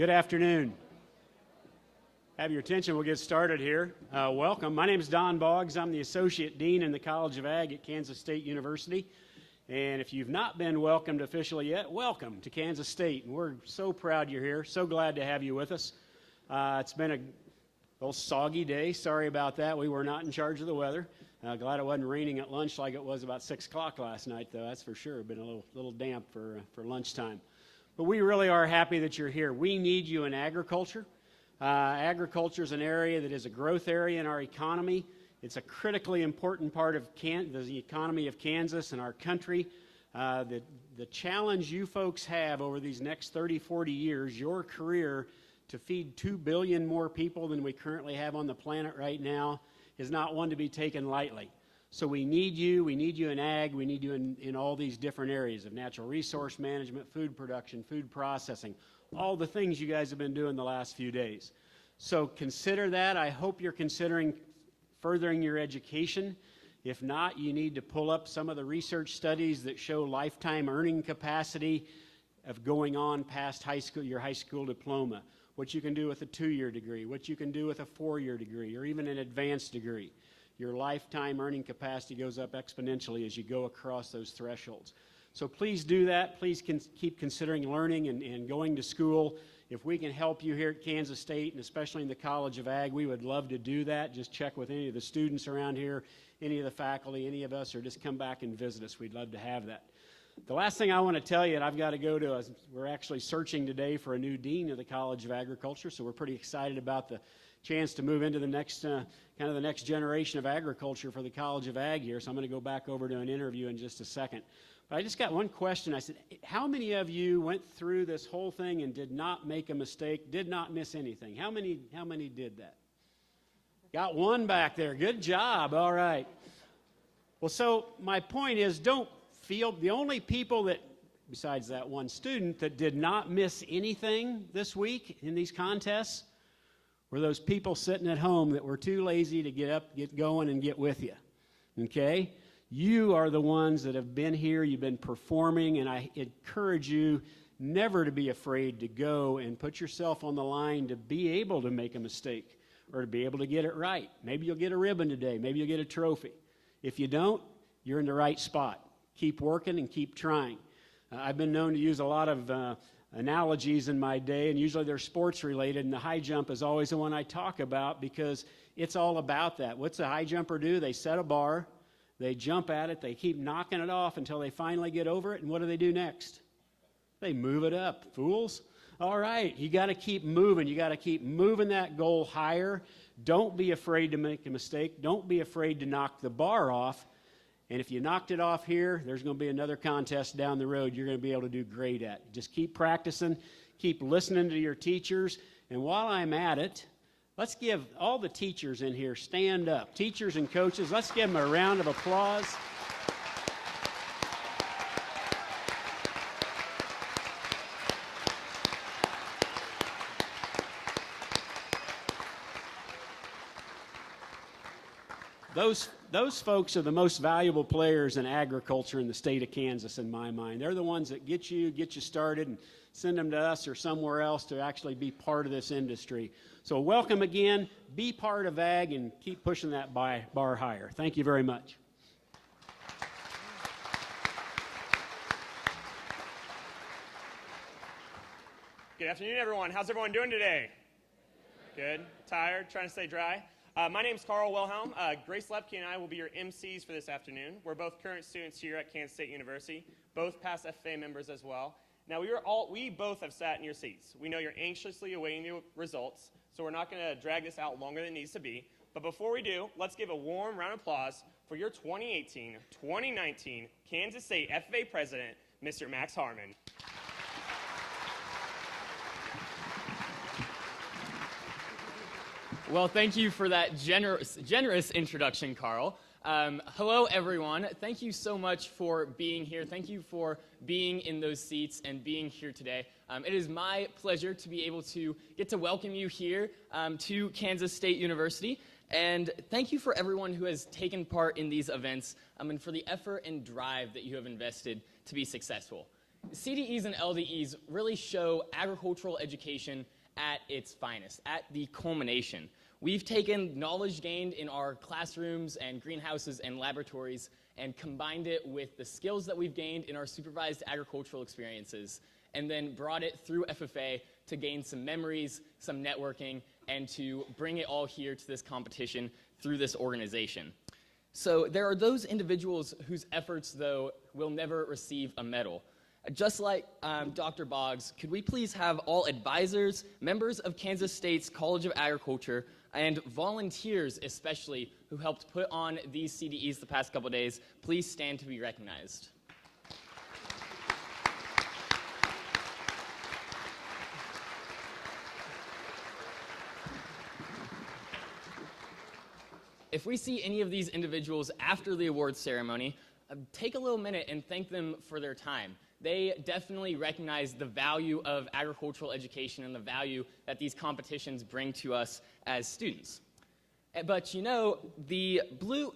Good afternoon. Have your attention, we'll get started here. Welcome. My name is Don Boggs. I'm the Associate Dean in the College of Ag at Kansas State University. And if you've not been welcomed officially yet, welcome to Kansas State. And we're so proud you're here, so glad to have you with us. It's been a little soggy day. Sorry about that. We were not in charge of the weather. Glad it wasn't raining at lunch like it was about 6 o'clock last night, though. That's for sure. Been a little damp for lunchtime. But we really are happy that you're here. We need you in agriculture. Agriculture is an area that is a growth area in our economy. It's a critically important part of the economy of Kansas and our country. The challenge you folks have over these next 30, 40 years, your career to feed 2 billion more people than we currently have on the planet right now, is not one to be taken lightly. So we need you in ag, we need you in all these different areas of natural resource management, food production, food processing, all the things you guys have been doing the last few days. So consider that. I hope you're considering furthering your education. If not, you need to pull up some of the research studies that show lifetime earning capacity of going on past high school, your high school diploma, what you can do with a 2-year degree, what you can do with a 4-year degree, or even an advanced degree. Your lifetime earning capacity goes up exponentially as you go across those thresholds. So please do that. Please keep considering learning and going to school. If we can help you here at Kansas State, and especially in the College of Ag, we would love to do that. Just check with any of the students around here, any of the faculty, any of us, or just come back and visit us. We'd love to have that. The last thing I want to tell you, and I've got to go to, we're actually searching today for a new dean of the College of Agriculture, so we're pretty excited about the chance to move into the next, kind of the next generation of agriculture for the College of Ag here, so I'm going to go back over to an interview in just a second. But I just got one question. I said, how many of you went through this whole thing and did not make a mistake, did not miss anything? How many did that? Got one back there. Good job. All right. Well, so my point is, don't feel, the only people that, besides that one student, that did not miss anything this week in these contests were those people sitting at home that were too lazy to get up, get going, and get with you. Okay? You are the ones that have been here, you've been performing, and I encourage you never to be afraid to go and put yourself on the line to be able to make a mistake or to be able to get it right. Maybe you'll get a ribbon today. Maybe you'll get a trophy. If you don't, you're in the right spot. Keep working and keep trying. I've been known to use a lot of analogies in my day, and usually they're sports related, and the high jump is always the one I talk about because it's all about that. What's a high jumper do? They set a bar, they jump at it, they keep knocking it off until they finally get over it, and what do they do next? They move it up, fools. All right, you got to keep moving. You got to keep moving that goal higher. Don't be afraid to make a mistake. Don't be afraid to knock the bar off. And if you knocked it off here, there's going to be another contest down the road you're going to be able to do great at. Just keep practicing, keep listening to your teachers. And while I'm at it, let's give all the teachers in here, stand up. Teachers and coaches, let's give them a round of applause. Those folks are the most valuable players in agriculture in the state of Kansas, in my mind. They're the ones that get you started and send them to us or somewhere else to actually be part of this industry. So welcome again. Be part of ag and keep pushing that bar higher. Thank you very much. Good afternoon, everyone. How's everyone doing today? Good? Tired? Trying to stay dry? My name's Carl Wilhelm. Grace Lepke and I will be your MCs for this afternoon. We're both current students here at Kansas State University, both past FFA members as well. Now, we both have sat in your seats. We know you're anxiously awaiting the results, so we're not going to drag this out longer than it needs to be. But before we do, let's give a warm round of applause for your 2018-2019 Kansas State FFA President, Mr. Max Harmon. Well, thank you for that generous introduction, Carl. Hello, everyone. Thank you so much for being here. Thank you for being in those seats and being here today. It is my pleasure to be able to get to welcome you here to Kansas State University. And thank you for everyone who has taken part in these events and for the effort and drive that you have invested to be successful. CDEs and LDEs really show agricultural education at its finest, at the culmination. We've taken knowledge gained in our classrooms and greenhouses and laboratories and combined it with the skills that we've gained in our supervised agricultural experiences, and then brought it through FFA to gain some memories, some networking, and to bring it all here to this competition through this organization. So there are those individuals whose efforts, though, will never receive a medal. Just like Dr. Boggs, could we please have all advisors, members of Kansas State's College of Agriculture, and volunteers especially who helped put on these CDEs the past couple days, please stand to be recognized. If we see any of these individuals after the awards ceremony, take a little minute and thank them for their time. They definitely recognize the value of agricultural education and the value that these competitions bring to us as students. But you know, the blue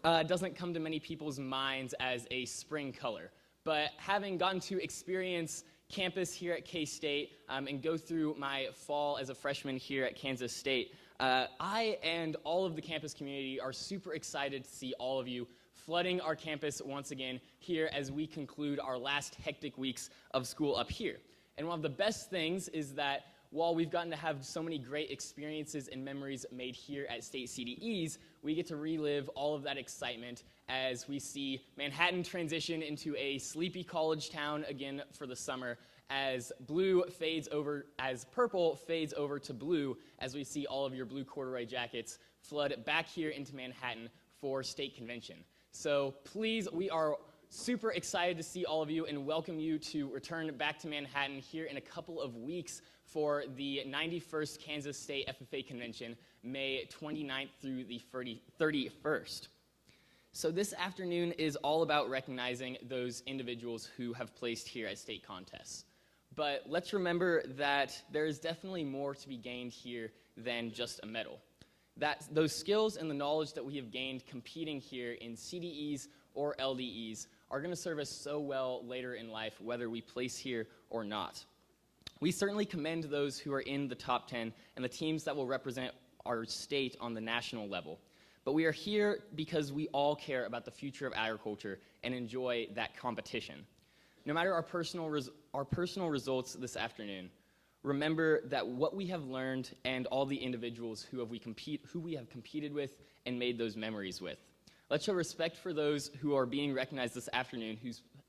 doesn't come to many people's minds as a spring color. But having gotten to experience campus here at K-State and go through my fall as a freshman here at Kansas State, I and all of the campus community are super excited to see all of you flooding our campus once again here as we conclude our last hectic weeks of school up here. And one of the best things is that while we've gotten to have so many great experiences and memories made here at State CDEs, we get to relive all of that excitement as we see Manhattan transition into a sleepy college town again for the summer, as purple fades over to blue, as we see all of your blue corduroy jackets flood back here into Manhattan for state convention. So please, we are super excited to see all of you and welcome you to return back to Manhattan here in a couple of weeks for the 91st Kansas State FFA Convention, May 29th through the 31st. So this afternoon is all about recognizing those individuals who have placed here at state contests. But let's remember that there is definitely more to be gained here than just a medal. That those skills and the knowledge that we have gained competing here in CDEs or LDEs are going to serve us so well later in life, whether we place here or not. We certainly commend those who are in the top 10 and the teams that will represent our state on the national level. But we are here because we all care about the future of agriculture and enjoy that competition. No matter our personal results this afternoon, remember that what we have learned and all the individuals who we have competed with and made those memories with. Let's show respect for those who are being recognized this afternoon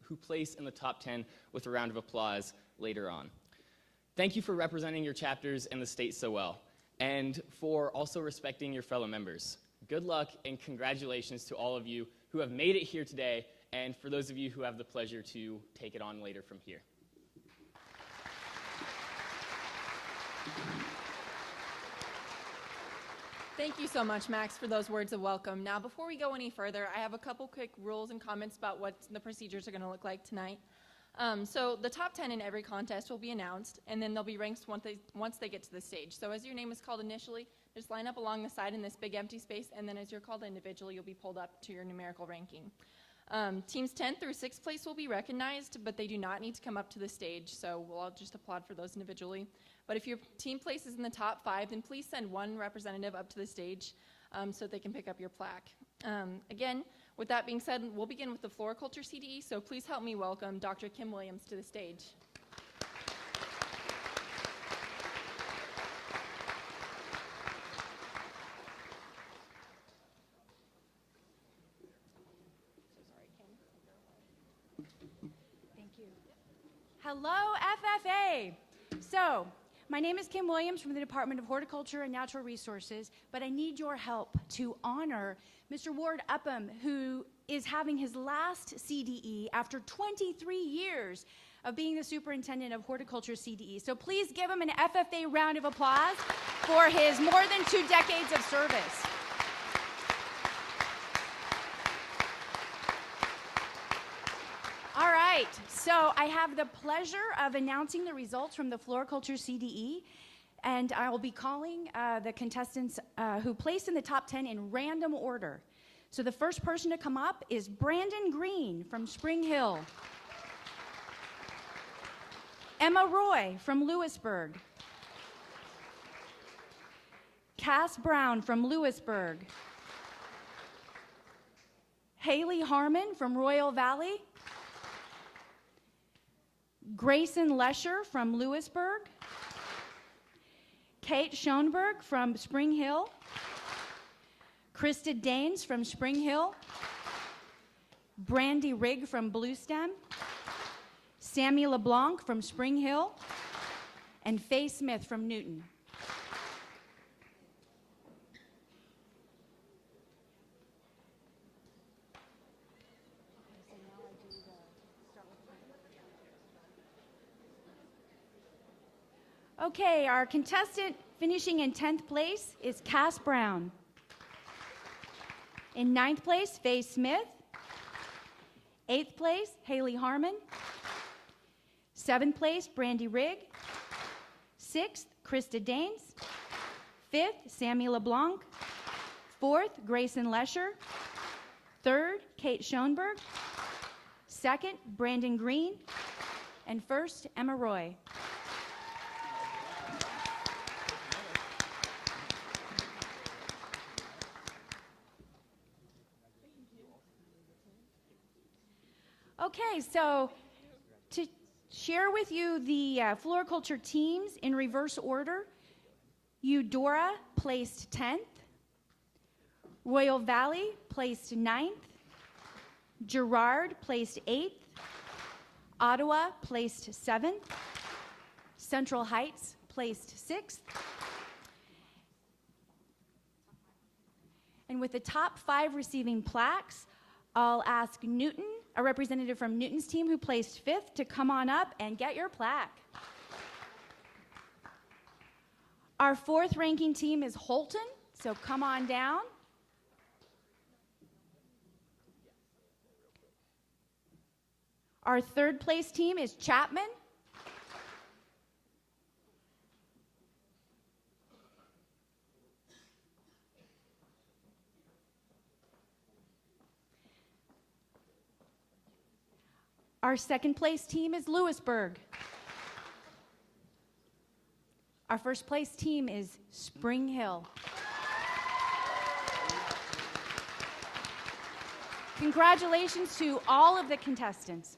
who place in the top 10 with a round of applause later on. Thank you for representing your chapters and the state so well, and for also respecting your fellow members. Good luck and congratulations to all of you who have made it here today, and for those of you who have the pleasure to take it on later from here. Thank you so much, Max, for those words of welcome. Now, before we go any further, I have a couple quick rules and comments about what the procedures are going to look like tonight. So the top 10 in every contest will be announced, and then they'll be ranked once they get to the stage. So as your name is called initially, just line up along the side in this big empty space, and then as you're called individually, you'll be pulled up to your numerical ranking. Teams 10 through 6th place will be recognized, but they do not need to come up to the stage, so we'll all just applaud for those individually. But if your team places in the top 5, then please send one representative up to the stage so that they can pick up your plaque. Again, with that being said, we'll begin with the floriculture CDE, so please help me welcome Dr. Kim Williams to the stage. Hello, FFA. So, my name is Kim Williams from the Department of Horticulture and Natural Resources, but I need your help to honor Mr. Ward Upham, who is having his last CDE after 23 years of being the superintendent of horticulture CDE. So please give him an FFA round of applause for his more than 2 decades of service. All right, so I have the pleasure of announcing the results from the floriculture CDE, and I will be calling the contestants who placed in the top 10 in random order. So the first person to come up is Brandon Green from Spring Hill. Emma Roy from Lewisburg. Cass Brown from Lewisburg. Haley Harmon from Royal Valley. Grayson Lesher from Lewisburg. Kate Schoenberg from Spring Hill. Krista Danes from Spring Hill. Brandy Rigg from Bluestem. Sammy LeBlanc from Spring Hill. And Faye Smith from Newton. Okay, our contestant finishing in 10th place is Cass Brown. In 9th place, Faye Smith. 8th place, Haley Harmon. 7th place, Brandy Rigg. 6th, Krista Danes. 5th, Sammy LeBlanc. 4th, Grayson Lesher. 3rd, Kate Schoenberg. 2nd, Brandon Green. And 1st, Emma Roy. Okay, so to share with you the floriculture teams in reverse order, Eudora placed 10th, Royal Valley placed 9th, Girard placed 8th, Ottawa placed 7th, Central Heights placed 6th, and with the top 5 receiving plaques, I'll ask Newton, a representative from Newton's team who placed 5th, to come on up and get your plaque. Our 4th ranking team is Holton, so come on down. Our 3rd place team is Chapman. Our 2nd place team is Lewisburg. Our 1st place team is Spring Hill. Congratulations to all of the contestants.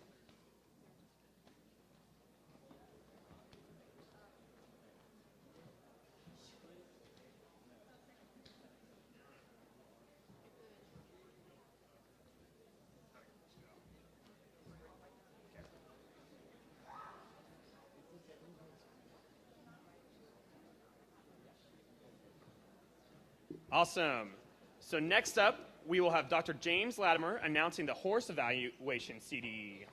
Awesome. So next up, we will have Dr. James Latimer announcing the horse evaluation CDE.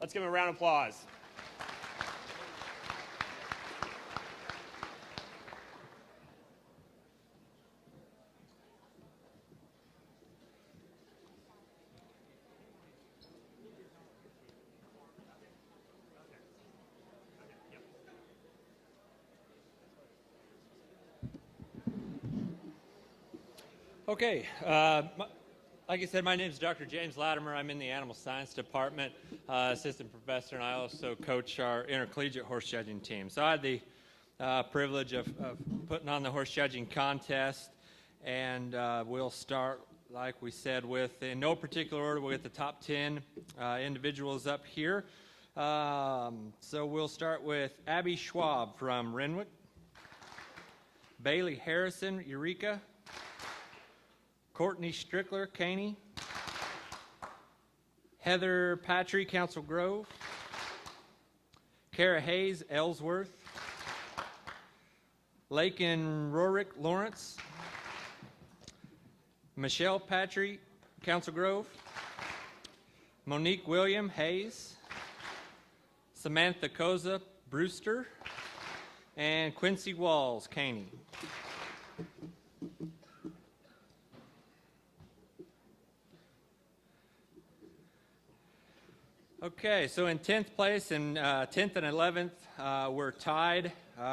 Let's give him a round of applause. Okay, like I said, my name is Dr. James Latimer. I'm in the Animal Science Department, assistant professor, and I also coach our intercollegiate horse judging team. So I had the privilege of putting on the horse judging contest, and we'll start, like we said, with, in no particular order, we'll get the top 10 individuals up here. So we'll start with Abby Schwab from Renwick, Bailey Harrison, Eureka, Courtney Strickler, Caney, Heather Patry, Council Grove, Kara Hayes, Ellsworth, Lakin Rorick, Lawrence, Michelle Patry, Council Grove, Monique William, Hayes, Samantha Koza, Brewster, and Quincy Walls, Caney. Okay, so in 10th place and 10th and 11th, we're tied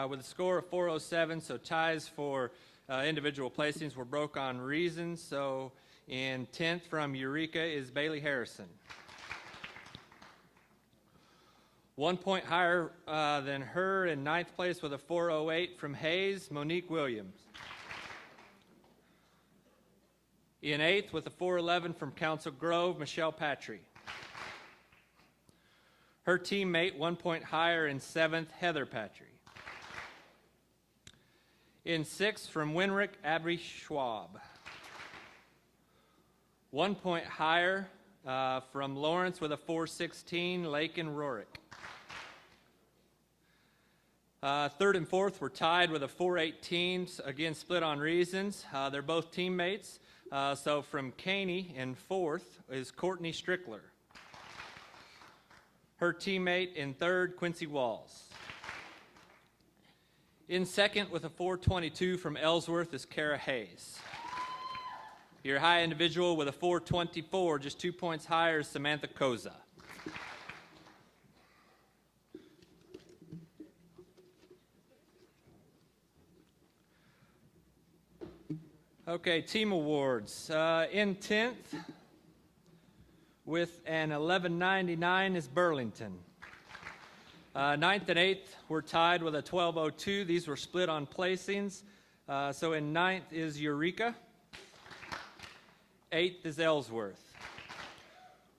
with a score of 407, so ties for individual placings were broke on reasons. So in 10th from Eureka is Bailey Harrison. 1 point higher than her in 9th place with a 4.08 from Hayes, Monique Williams. In 8th with a 4.11 from Council Grove, Michelle Patry. Her teammate 1 point higher in 7th, Heather Patry. In 6th from Winrick, Abby Schwab. 1 point higher from Lawrence with a 4.16, Lakin Rorick. 3rd and 4th were tied with a 4.18, again split on reasons. They're both teammates. So from Caney in 4th is Courtney Strickler. Her teammate in 3rd, Quincy Walls. In 2nd with a 4.22 from Ellsworth is Kara Hayes. Your high individual with a 4.24, just 2 points higher, is Samantha Koza. Okay, team awards. In 10th with an 11.99 is Burlington. 9th and 8th were tied with a 12.02. These were split on placings. So in 9th is Eureka. 8th is Ellsworth.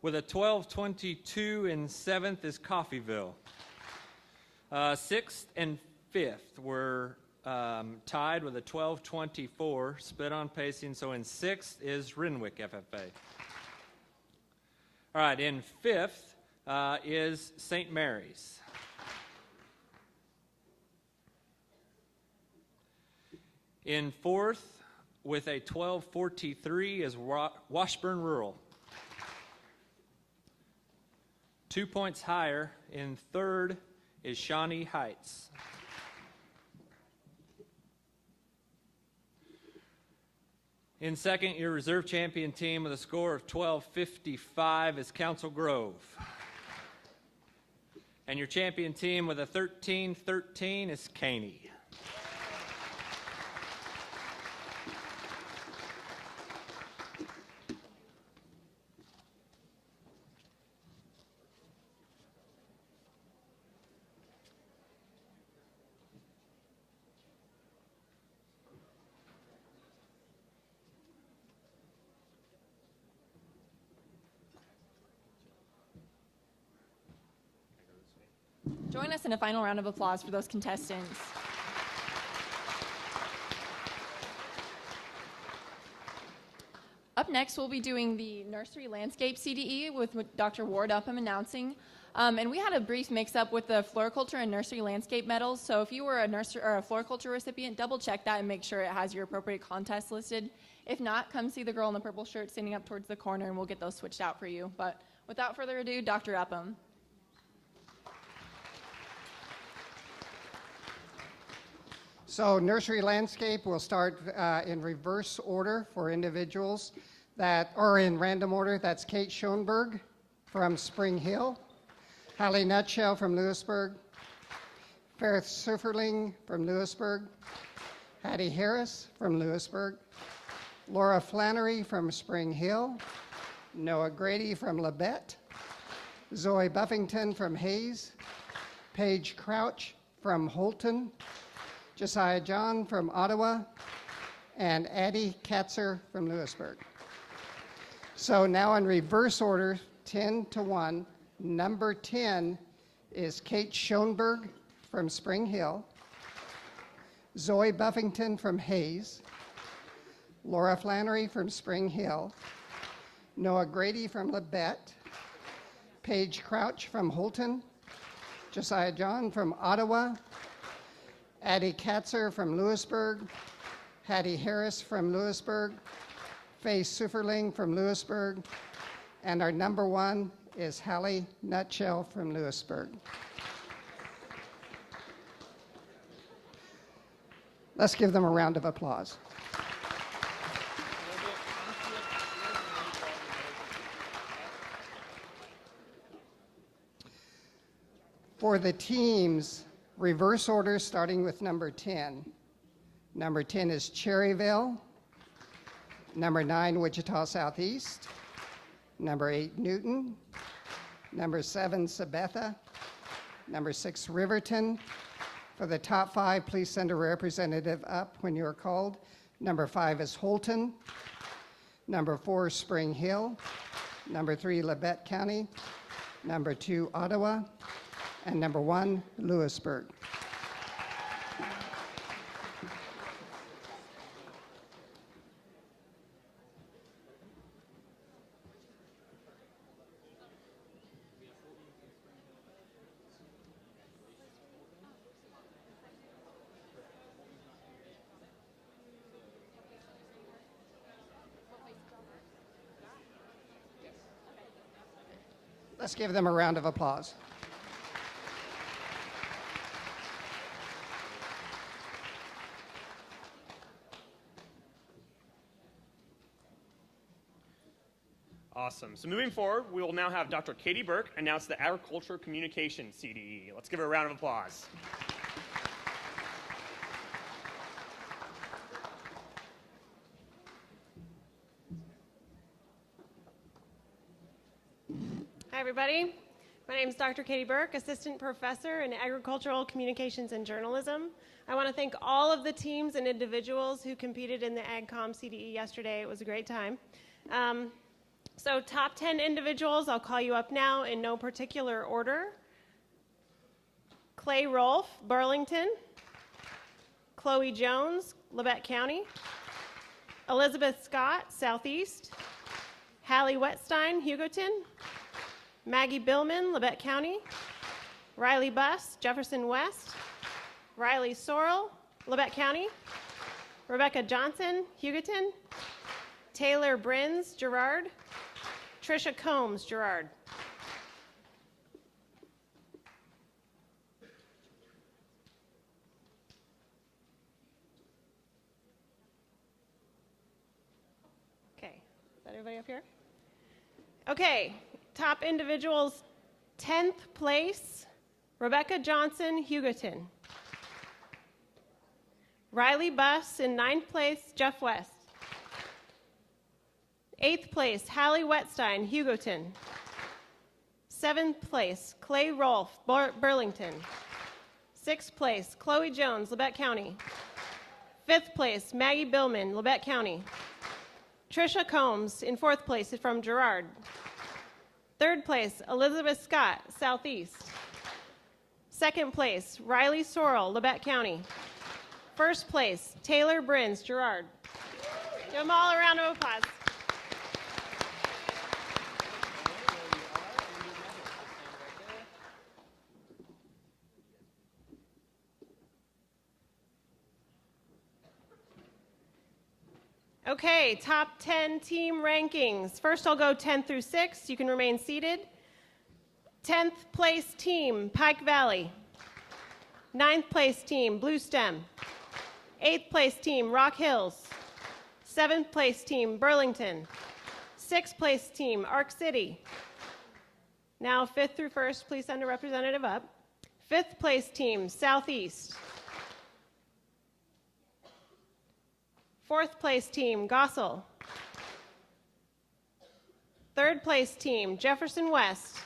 With a 12.22 in 7th is Coffeyville. 6th and 5th were tied with a 12.24, split on pacing. So in 6th is Renwick FFA. All right, in 5th is St. Mary's. In 4th, with a 12.43, is Washburn Rural. 2 points higher. In 3rd is Shawnee Heights. In 2nd, your reserve champion team with a score of 12.55 is Council Grove. And your champion team with a 13.13 is Caney. Join us in a final round of applause for those contestants. Up next, we'll be doing the Nursery Landscape CDE with Dr. Ward Upham announcing. And we had a brief mix-up with the Floriculture and Nursery Landscape medals, so if you were a nursery or a floriculture recipient, double-check that and make sure it has your appropriate contest listed. If not, come see the girl in the purple shirt standing up towards the corner, and we'll get those switched out for you. But without further ado, Dr. Upham. So nursery landscape will start in reverse order for individuals that, or in random order. That's Kate Schoenberg from Spring Hill, Hallie Nutshell from Lewisburg, Ferris Sufferling from Lewisburg, Hattie Harris from Lewisburg, Laura Flannery from Spring Hill, Noah Grady from Labette, Zoe Buffington from Hayes, Paige Crouch from Holton, Josiah John from Ottawa, and Addie Katzer from Lewisburg. So now in reverse order, 10 to 1, number 10 is Kate Schoenberg from Spring Hill, Zoe Buffington from Hayes, Laura Flannery from Spring Hill, Noah Grady from Labette, Paige Crouch from Holton, Josiah John from Ottawa, Addie Katzer from Lewisburg, Hattie Harris from Lewisburg, Faye Sufferling from Lewisburg, and our number 1 is Hallie Nutshell from Lewisburg. Let's give them a round of applause. For the teams, reverse order starting with number 10. Number 10 is Cherryville. Number 9, Wichita Southeast. Number 8, Newton. Number 7, Sabetha. Number 6, Riverton. For the top 5, please send a representative up when you are called. Number 5 is Holton. Number 4, Spring Hill. Number 3, Labette County. Number 2, Ottawa. And number 1, Lewisburg. Let's give them a round of applause. Awesome. So moving forward, we will now have Dr. Katie Burke announce the Agriculture Communication CDE. Let's give her a round of applause. Hi, everybody. My name is Dr. Katie Burke, Assistant Professor in Agricultural Communications and Journalism. I want to thank all of the teams and individuals who competed in the AgCom CDE yesterday. It was a great time. So top 10 individuals, I'll call you up now in no particular order. Clay Rolfe, Burlington. Chloe Jones, Labette County. Elizabeth Scott, Southeast. Hallie Wetstein, Hugoton. Maggie Billman, Labette County. Riley Buss, Jefferson West. Riley Sorrell, Labette County. Rebecca Johnson, Hugoton. Taylor Brins, Girard. Trisha Combs, Girard. Okay, is that everybody up here? Okay, top individuals, 10th place, Rebecca Johnson, Hugoton. Riley Buss in 9th place, Jeff West. 8th place, Hallie Wetstein, Hugoton. 7th place, Clay Rolfe, Burlington. 6th place, Chloe Jones, Labette County. 5th place, Maggie Billman, Labette County. Trisha Combs in 4th place from Girard. 3rd place, Elizabeth Scott, Southeast. 2nd place, Riley Sorrell, Labette County. 1st place, Taylor Brins, Girard. Give them all a round of applause. Okay, top 10 team rankings. First, I'll go 10 through 6. You can remain seated. 10th place team, Pike Valley. 9th place team, Blue Stem. 8th place team, Rock Hills. 7th place team, Burlington. 6th place team, Arc City. Now, 5th through 1st, please send a representative up. 5th place team, Southeast. 4th place team, Gossel. 3rd place team, Jefferson West.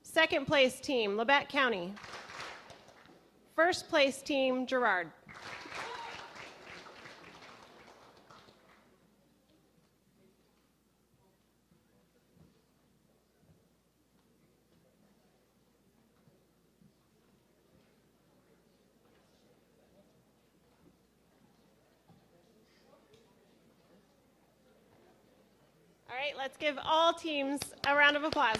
2nd place team, Labette County. 1st place team, Girard. All right, let's give all teams a round of applause.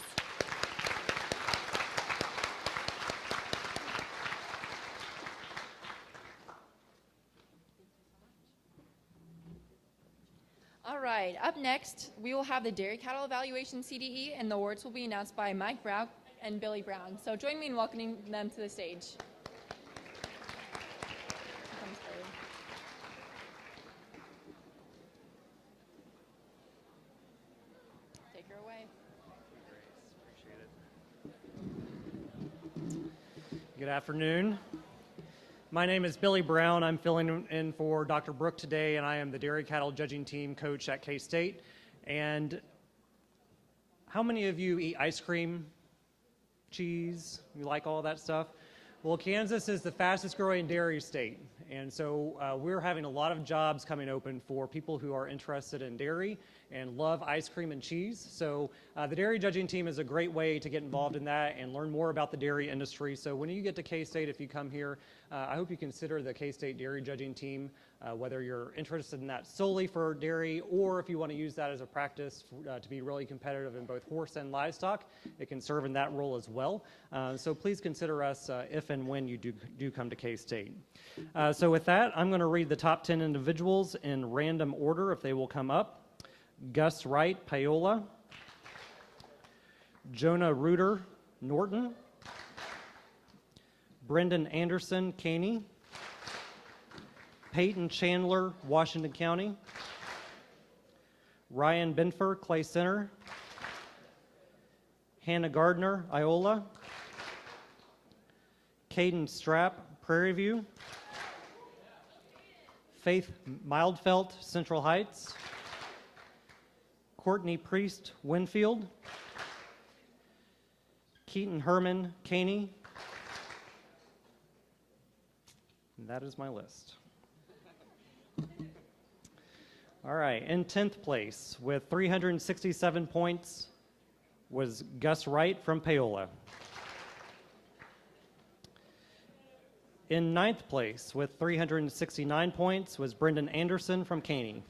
All right, up next, we will have the Dairy Cattle Evaluation CDE, and the awards will be announced by Mike Brown and Billy Brown. So join me in welcoming them to the stage. Take her away. Good afternoon. My name is Billy Brown. I'm filling in for Dr. Brooke today, and I am the dairy cattle judging team coach at K-State. And how many of you eat ice cream? cheese, you like all that stuff. Well, Kansas is the fastest growing dairy state. And so we're having a lot of jobs coming open for people who are interested in dairy and love ice cream and cheese. So the dairy judging team is a great way to get involved in that and learn more about the dairy industry. So when you get to K-State, if you come here, I hope you consider the K-State dairy judging team, whether you're interested in that solely for dairy or if you want to use that as a practice to be really competitive in both horse and livestock. It can serve in that role as well. So please consider us if and when you do come to K-State. So with that, I'm going to read the top 10 individuals in random order if they will come up. Gus Wright, Paola. Jonah Reuter, Norton. Brendan Anderson, Caney. Peyton Chandler, Washington County. Ryan Benfer, Clay Center. Hannah Gardner, Iola. Caden Strapp, Prairie View. Faith Mildfelt, Central Heights. Courtney Priest, Winfield. Keaton Herman, Caney. And that is my list. All right, in 10th place with 367 points was Gus Wright from Paola. In 9th place with 369 points was Brendan Anderson from Caney.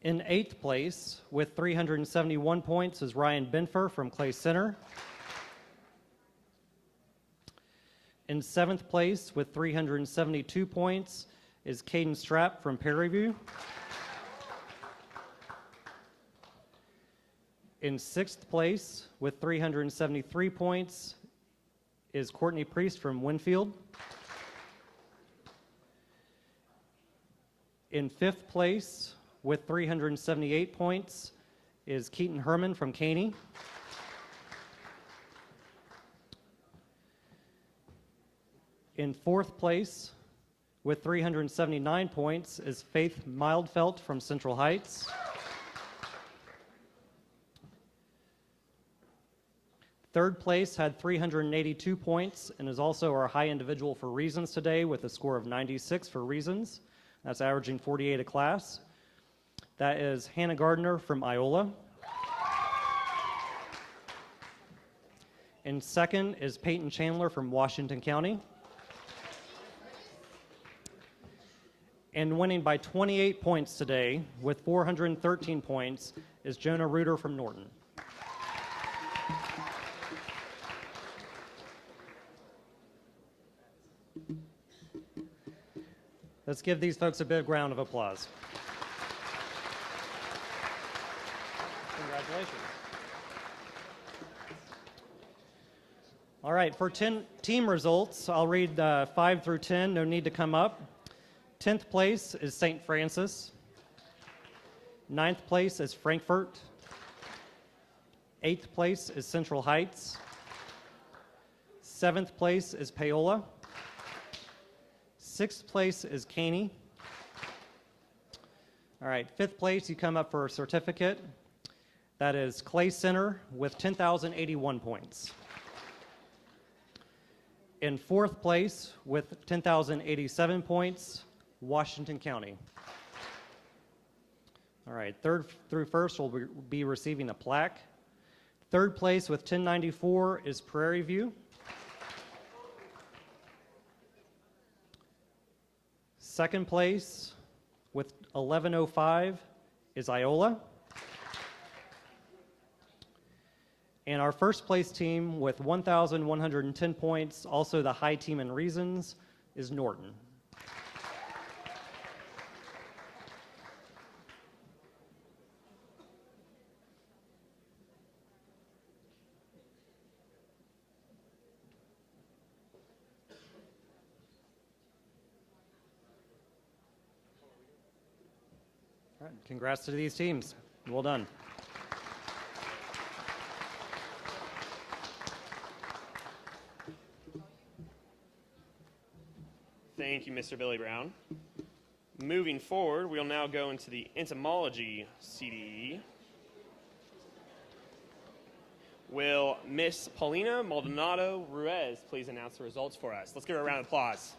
In 8th place with 371 points is Ryan Benfer from Clay Center. In 7th place with 372 points is Caden Strapp from Prairie View. In 6th place with 373 points is Courtney Priest from Winfield. In 5th place with 378 points is Keaton Herman from Caney. In 4th place with 379 points is Faith Mildfelt from Central Heights. Third place had 382 points and is also our high individual for reasons today with a score of 96 for reasons. That's averaging 48 a class. That is Hannah Gardner from Iola. And second is Peyton Chandler from Washington County. And winning by 28 points today with 413 points is Jonah Reuter from Norton. Let's give these folks a big round of applause. Congratulations. All right, for team results, I'll read 5 through 10. No need to come up. 10th place is St. Francis. 9th place is Frankfurt. 8th place is Central Heights. 7th place is Paola. 6th place is Caney. All right, 5th place, you come up for a certificate. That is Clay Center with 10,081 points. In 4th place with 10,087 points, Washington County. All right, 3rd through 1st will be receiving a plaque. 3rd place with 1094 is Prairie View. 2nd place with 1105 is Iola. And our 1st place team with 1,110 points, also the high team in reasons, is Norton. All right, congrats to these teams. Well done. Thank you, Mr. Billy Brown. Moving forward, we'll now go into the entomology CDE. Will Miss Paulina Maldonado Ruiz please announce the results for us? Let's give her a round of applause.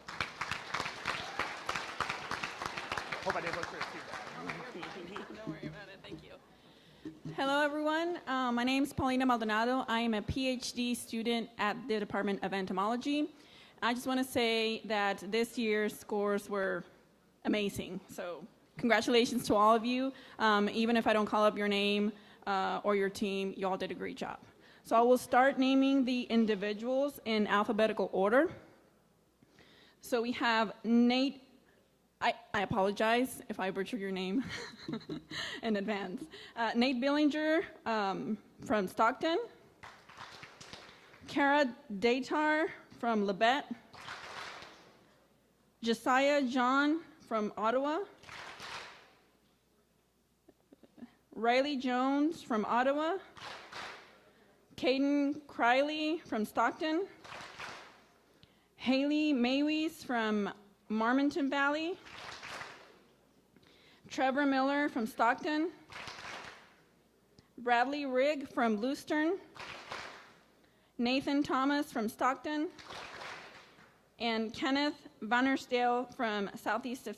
Hope I didn't look for it too bad. Don't worry about it. Thank you. Hello, everyone. My name is Paulina Maldonado. I am a PhD student at the Department of Entomology. I just want to say that this year's scores were amazing. So congratulations to all of you. Even if I don't call up your name or your team, you all did a great job. So I will start naming the individuals in alphabetical order. So we have Nate. I apologize if I butchered your name in advance. Nate Billinger from Stockton. Kara Datar from Labette. Josiah John from Ottawa. Riley Jones from Ottawa. Caden Criley from Stockton. Haley Maywes from Marmonton Valley. Trevor Miller from Stockton. Bradley Rigg from Lewiston. Nathan Thomas from Stockton. And Kenneth Vannersdale from southeast of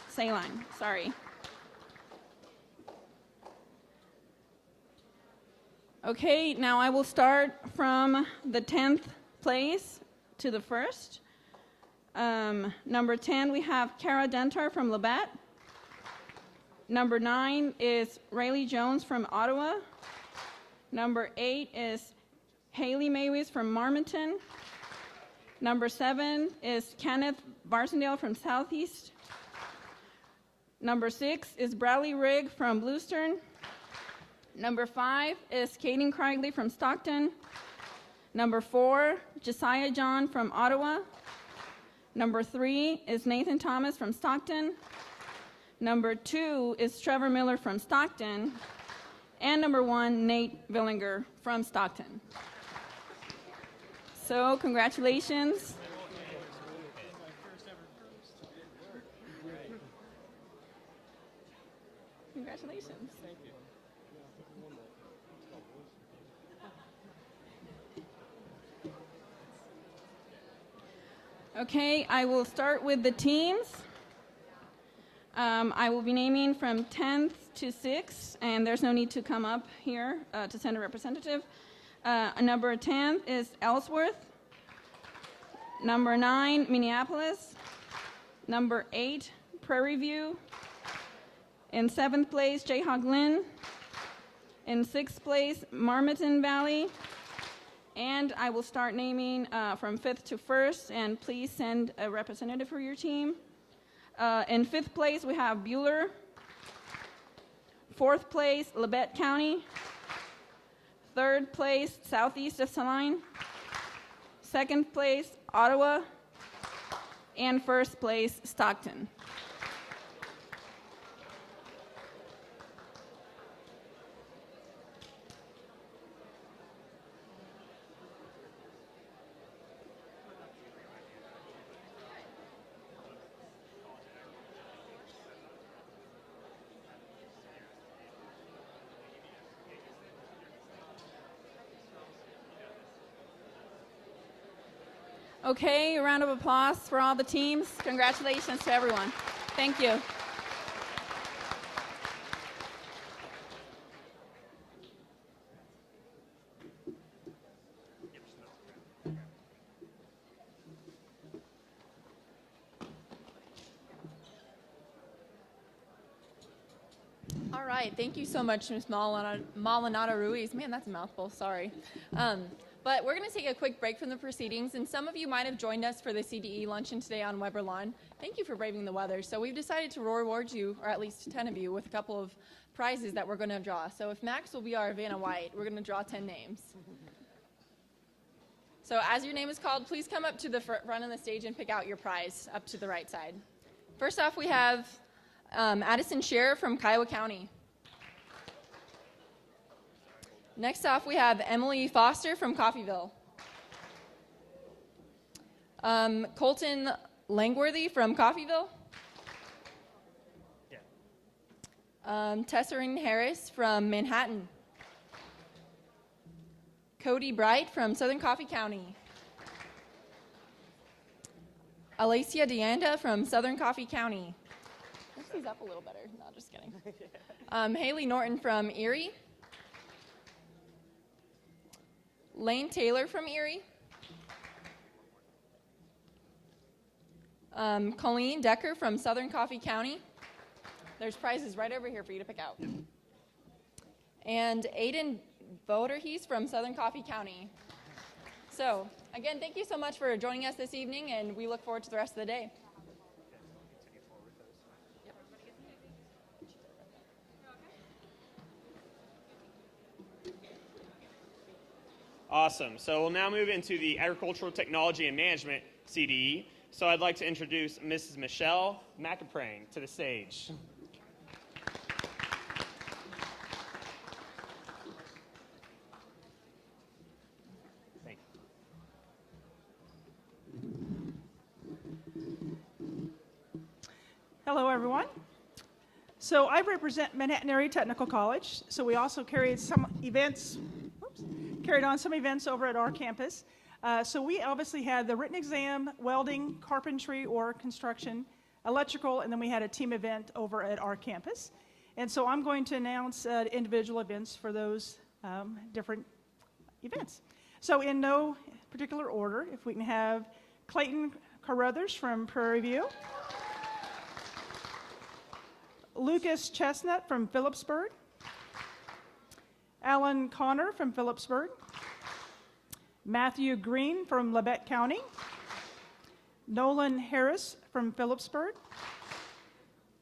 Saline. Sorry. Okay, now I will start from the 10th place to the first. Number 10, we have Kara Dentar from Labette. Number 9 is Rayleigh Jones from Ottawa. Number 8 is Haley Maywes from Marmonton. Number 7 is Kenneth Varsendale from Southeast. Number 6 is Bradley Rigg from Lewiston. Number 5 is Caden Craigley from Stockton. Number 4, Josiah John from Ottawa. Number 3 is Nathan Thomas from Stockton. Number 2 is Trevor Miller from Stockton. And number 1, Nate Villinger from Stockton. So, congratulations. Congratulations. Thank you. Okay, I will start with the teams. I will be naming from 10th to 6th, and there's no need to come up here to send a representative. Number 10 is Ellsworth. Number 9, Minneapolis. Number 8, Prairie View. In 7th place, Jayhawk Glen. In 6th place, Marmonton Valley. And I will start naming from 5th to 1st, and please send a representative for your team. In 5th place, we have Bueller. 4th place, Labette County. 3rd place, southeast of Saline. 2nd place, Ottawa. And 1st place, Stockton. Okay, a round of applause for all the teams. Congratulations to everyone. Thank you. All right, thank you so much, Ms. Maldonado Ruiz. Man, that's a mouthful, sorry. But we're going to take a quick break from the proceedings, and some of you might have joined us for the CDE luncheon today on Weber Lawn. Thank you for braving the weather. So we've decided to reward you, or at least 10 of you, with a couple of prizes that we're going to draw. So if Max will be our Vanna White, we're going to draw 10 names. So as your name is called, please come up to the front of the stage and pick out your prize up to the right side. First off, we have Addison Scherer from Kiowa County. Next off, we have Emily Foster from Coffeyville. Colton Langworthy from Coffeyville. Tesserine Harris from Manhattan. Cody Bright from Southern Coffee County. Alicia DeAnda from Southern Coffee County. Lift these up a little better. No, just kidding. Haley Norton from Erie. Lane Taylor from Erie. Colleen Decker from Southern Coffee County. There's prizes right over here for you to pick out. And Aiden Voderhees from Southern Coffee County. So, again, thank you so much for joining us this evening, and we look forward to the rest of the day. Awesome. So we'll now move into the Agricultural Technology and Management, CDE. So I'd like to introduce Mrs. Michelle McAprang to the stage. Thank you. Hello, everyone. So I represent Manhattan Area Technical College. So we also carried on some events over at our campus. So we obviously had the written exam, welding, carpentry or construction, electrical, and then we had a team event over at our campus. And so I'm going to announce individual events for those different events. So in no particular order, if we can have Clayton Carruthers from Prairie View, Lucas Chestnut from Phillipsburg, Alan Connor from Phillipsburg, Matthew Green from Labette County, Nolan Harris from Phillipsburg,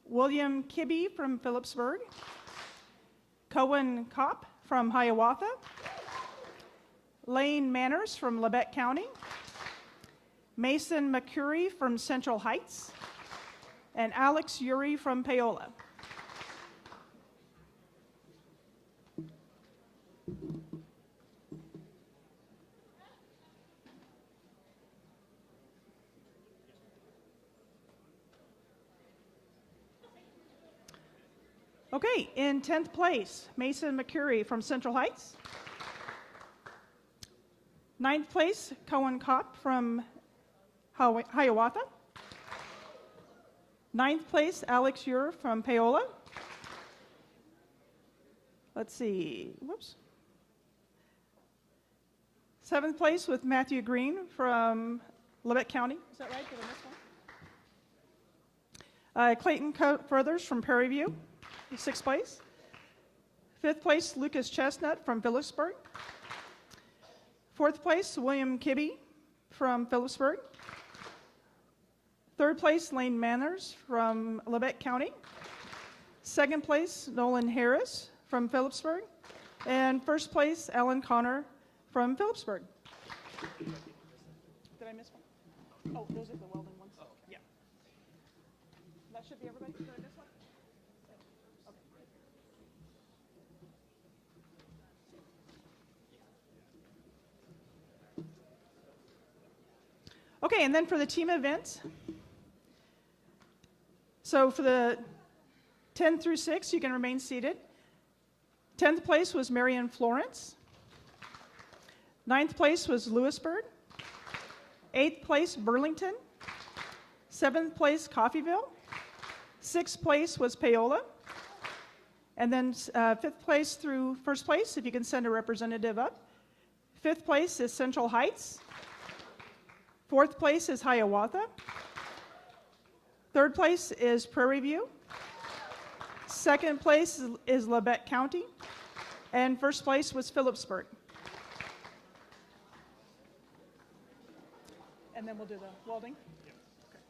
William Kibbe from Phillipsburg, Cohen Kopp from Hiawatha, Lane Manners from Labette County, Mason McCurry from Central Heights, and Alex Uri from Paola. Okay, in 10th place, Mason McCurry from Central Heights. 9th place, Cohen Kopp from Hiawatha. 9th place, Alex Ure from Paola. Let's see, whoops. 7th place with Matthew Green from Labette County. Is that right? Did I miss one? Clayton Furthers from Prairie View. 6th place. 5th place, Lucas Chestnut from Phillipsburg. 4th place, William Kibbe from Phillipsburg. 3rd place, Lane Manners from Labette County. 2nd place, Nolan Harris from Phillipsburg. And 1st place, Alan Connor from Phillipsburg. Did I miss one? Oh, those are the welding ones. Oh, okay. Yeah. That should be everybody. Did I miss one? Okay, and then for the team events, so for the 10 through 6, you can remain seated. 10th place was Marion Florence. 9th place was Lewisburg. 8th place, Burlington. 7th place, Coffeyville. 6th place was Paola. And then 5th place through 1st place, if you can send a representative up. 5th place is Central Heights. 4th place is Hiawatha. 3rd place is Prairie View. 2nd place is Labette County. And 1st place was Phillipsburg. And then we'll do the welding. Yep. Okay.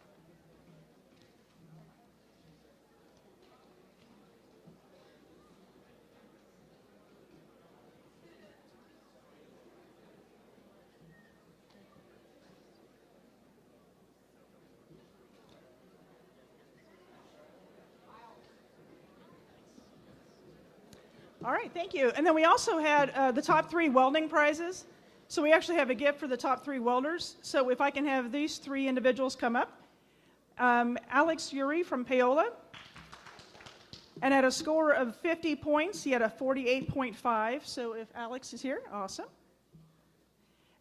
All right, thank you. And then we also had the top 3 welding prizes. So we actually have a gift for the top 3 welders. So if I can have these 3 individuals come up. Alex Uri from Paola. And at a score of 50 points, he had a 48.5. So if Alex is here, awesome.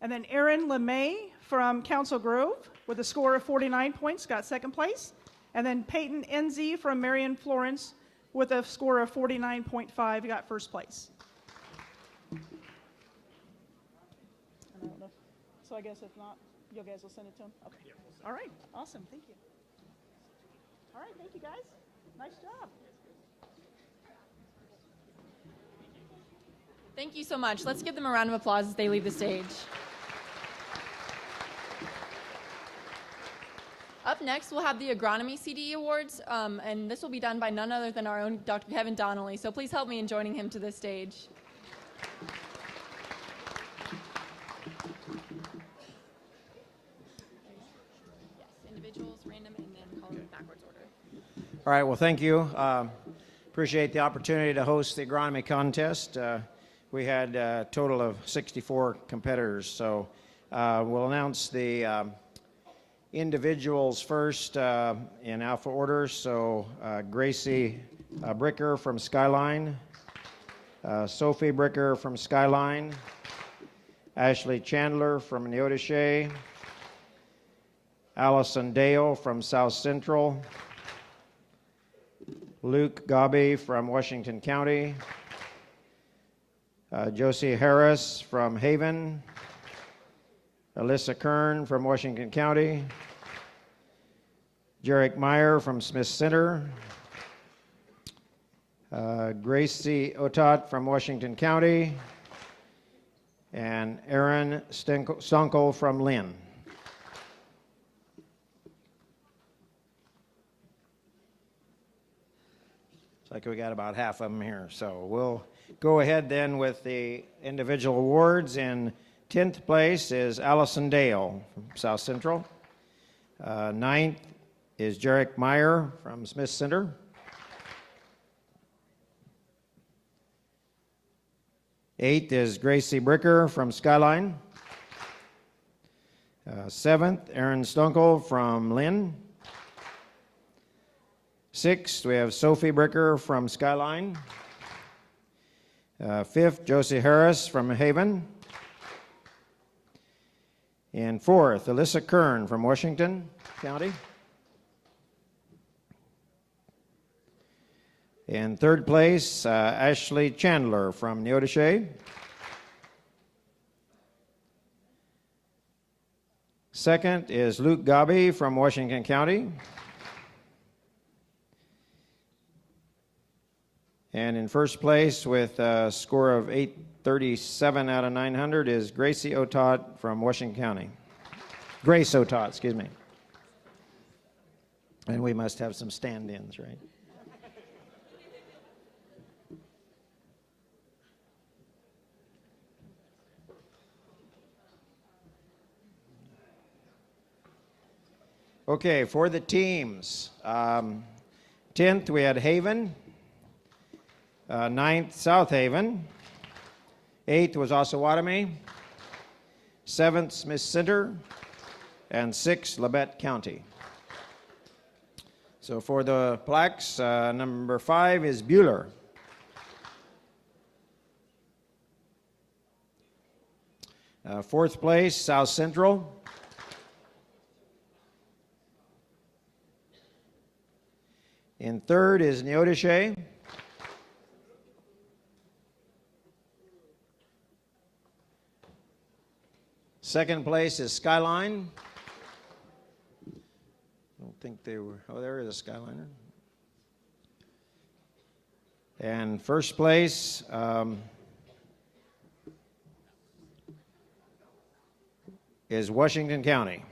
And then Aaron LeMay from Council Grove with a score of 49 points got second place. And then Peyton NZ from Marion Florence with a score of 49.5 got first place. So I guess if not, you guys will send it to him? Okay. Yeah, all right. Awesome. Thank you. All right. Thank you, guys. Nice job. Thank you so much. Let's give them a round of applause as they leave the stage. Up next, we'll have the Agronomy CDE Awards, and this will be done by none other than our own Dr. Kevin Donnelly. So please help me in joining him to this stage. Yes, individuals, random, and then call it backwards order. All right, well, thank you. Appreciate the opportunity to host the agronomy contest. We had a total of 64 competitors, so we'll announce the individuals first in alpha order. So Gracie Bricker from Skyline, Sophie Bricker from Skyline, Ashley Chandler from Neodesha, Allison Dale from South Central, Luke Gabi from Washington County, Josie Harris from Haven, Alyssa Kern from Washington County, Jarek Meyer from Smith Center, Gracie Otot from Washington County, and Aaron Stonkel from Lynn. Looks like we got about half of them here, so we'll go ahead then with the individual awards. In 10th place is Allison Dale from South Central. 9th is Jarek Meyer from Smith Center. 8th is Gracie Bricker from Skyline. 7th, Aaron Stunkel from Lynn. 6th, we have Sophie Bricker from Skyline. 5th, Josie Harris from Haven. And 4th, Alyssa Kern from Washington County. In 3rd place, Ashley Chandler from Neodesha. 2nd is Luke Gabi from Washington County. And in 1st place with a score of 837 out of 900 is Gracie Otot from Washington County. Grace Otot, excuse me. And we must have some stand-ins, right? Okay, for the teams. 10th, we had Haven. 9th, South Haven. 8th was Osawatomie. 7th, Smith Center. And 6th, Labette County. So for the plaques, number 5 is Bueller. Fourth place, South Central. In 3rd is Neodesha. Second place is Skyline. I don't think they were, oh, there is a Skyliner. And first place is Washington County.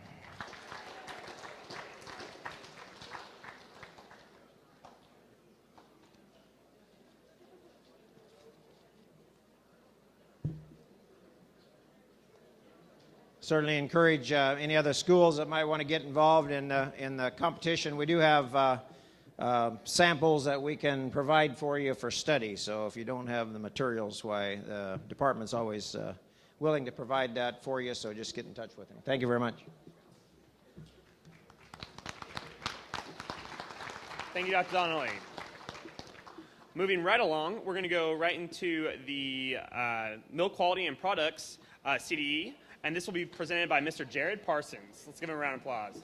Certainly encourage any other schools that might want to get involved in the competition. We do have samples that we can provide for you for study. So if you don't have the materials, why the department's always willing to provide that for you. So just get in touch with them. Thank you very much. Thank you, Dr. Donnelly. Moving right along, we're going to go right into the milk quality and products CDE. and this will be presented by Mr. Jared Parsons. Let's give him a round of applause.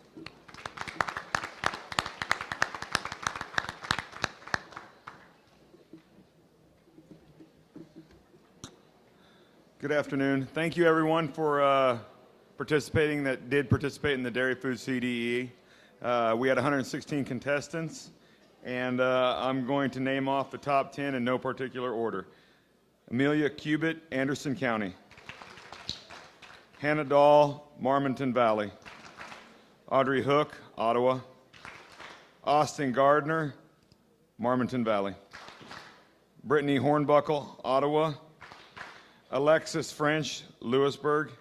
Good afternoon. Thank you, everyone, for participating that did participate in the Dairy Food CDE. We had 116 contestants, and I'm going to name off the top 10 in no particular order. Amelia Cubitt, Anderson County. Hannah Dahl, Marmonton Valley. Audrey Hook, Ottawa. Austin Gardner, Marmonton Valley. Brittany Hornbuckle, Ottawa. Alexis French, Lewisburg.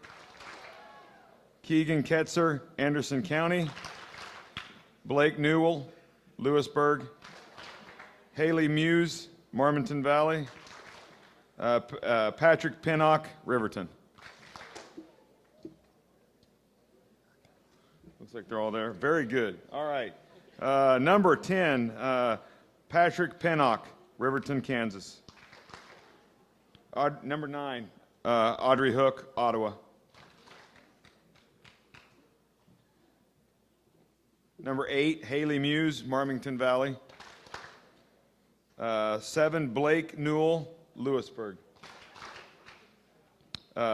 Keegan Ketzer, Anderson County. Blake Newell, Lewisburg. Haley Muse, Marmonton Valley. Patrick Pinnock, Riverton. Looks like they're all there. Very good. All right. Number 10, Patrick Pinnock, Riverton, Kansas. Number 9, Audrey Hook, Ottawa. Number 8, Haley Muse, Marmington Valley. 7, Blake Newell, Lewisburg.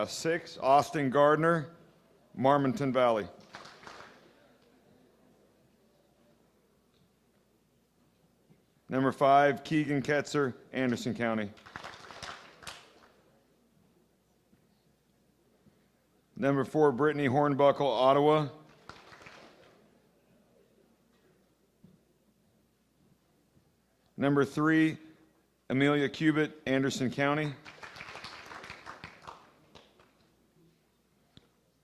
6, Austin Gardner, Marmonton Valley. Number 5, Keegan Ketzer, Anderson County. Number 4, Brittany Hornbuckle, Ottawa. Number 3, Amelia Cubitt, Anderson County.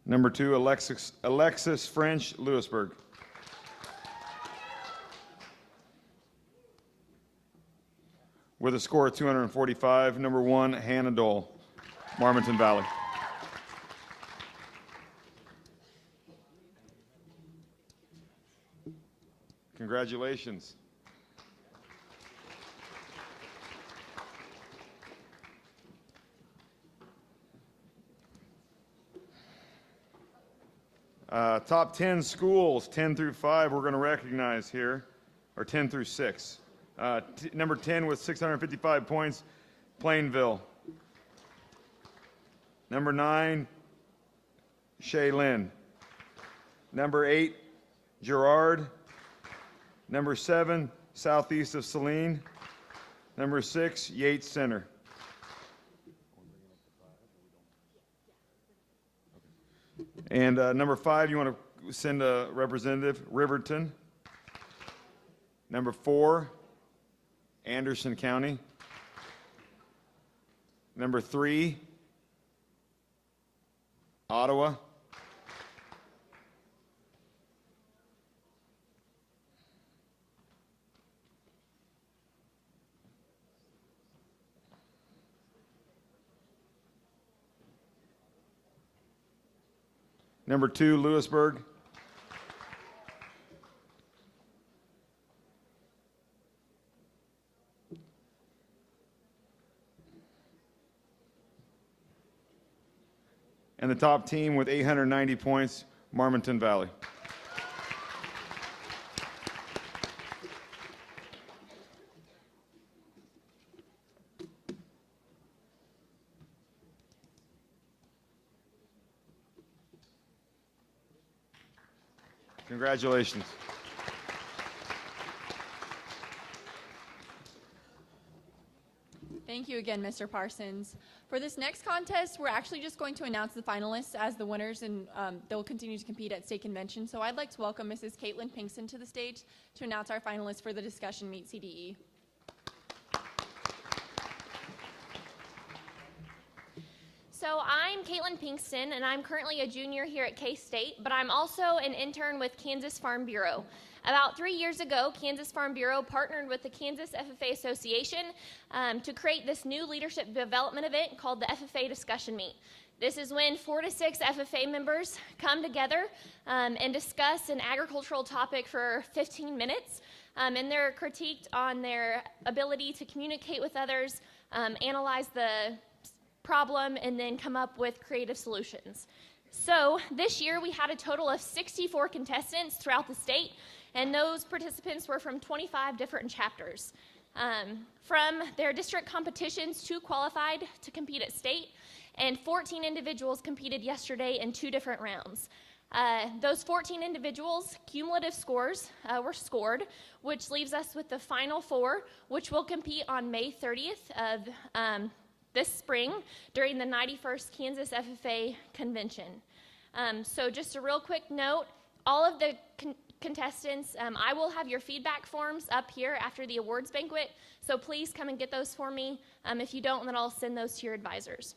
Number 2, Alexis French, Lewisburg. With a score of 245, number 1, Hannah Dole, Marmonton Valley. Congratulations. Top 10 schools, 10 through 5, we're going to recognize here, or 10 through 6. Number 10 with 655 points, Plainville. Number 9, Shay Lynn. Number 8, Girard. Number 7, southeast of Saline. Number 6, Yates Center. And number 5, you want to send a representative, Riverton. Number 4, Anderson County. Number 3, Ottawa. Number 2, Lewisburg. And the top team with 890 points, Marmonton Valley. Congratulations. Thank you again, Mr. Parsons. For this next contest, we're actually just going to announce the finalists as the winners, and they'll continue to compete at state convention. So I'd like to welcome Mrs. Caitlin Pinkston to the stage to announce our finalists for the discussion meet CDE. So I'm Caitlin Pinkston, and I'm currently a junior here at K-State, but I'm also an intern with Kansas Farm Bureau. About 3 years ago, Kansas Farm Bureau partnered with the Kansas FFA Association to create this new leadership development event called the FFA Discussion Meet. This is when 4 to 6 FFA members come together and discuss an agricultural topic for 15 minutes, and they're critiqued on their ability to communicate with others, analyze the problem, and then come up with creative solutions. So this year we had a total of 64 contestants throughout the state, and those participants were from 25 different chapters. From their district competitions, 2 qualified to compete at state, and 14 individuals competed yesterday in 2 different rounds. Those 14 individuals' cumulative scores were scored, which leaves us with the final 4, which will compete on May 30th of this spring during the 91st Kansas FFA convention. So just a real quick note, all of the contestants, I will have your feedback forms up here after the awards banquet, so please come and get those for me. If you don't, then I'll send those to your advisors.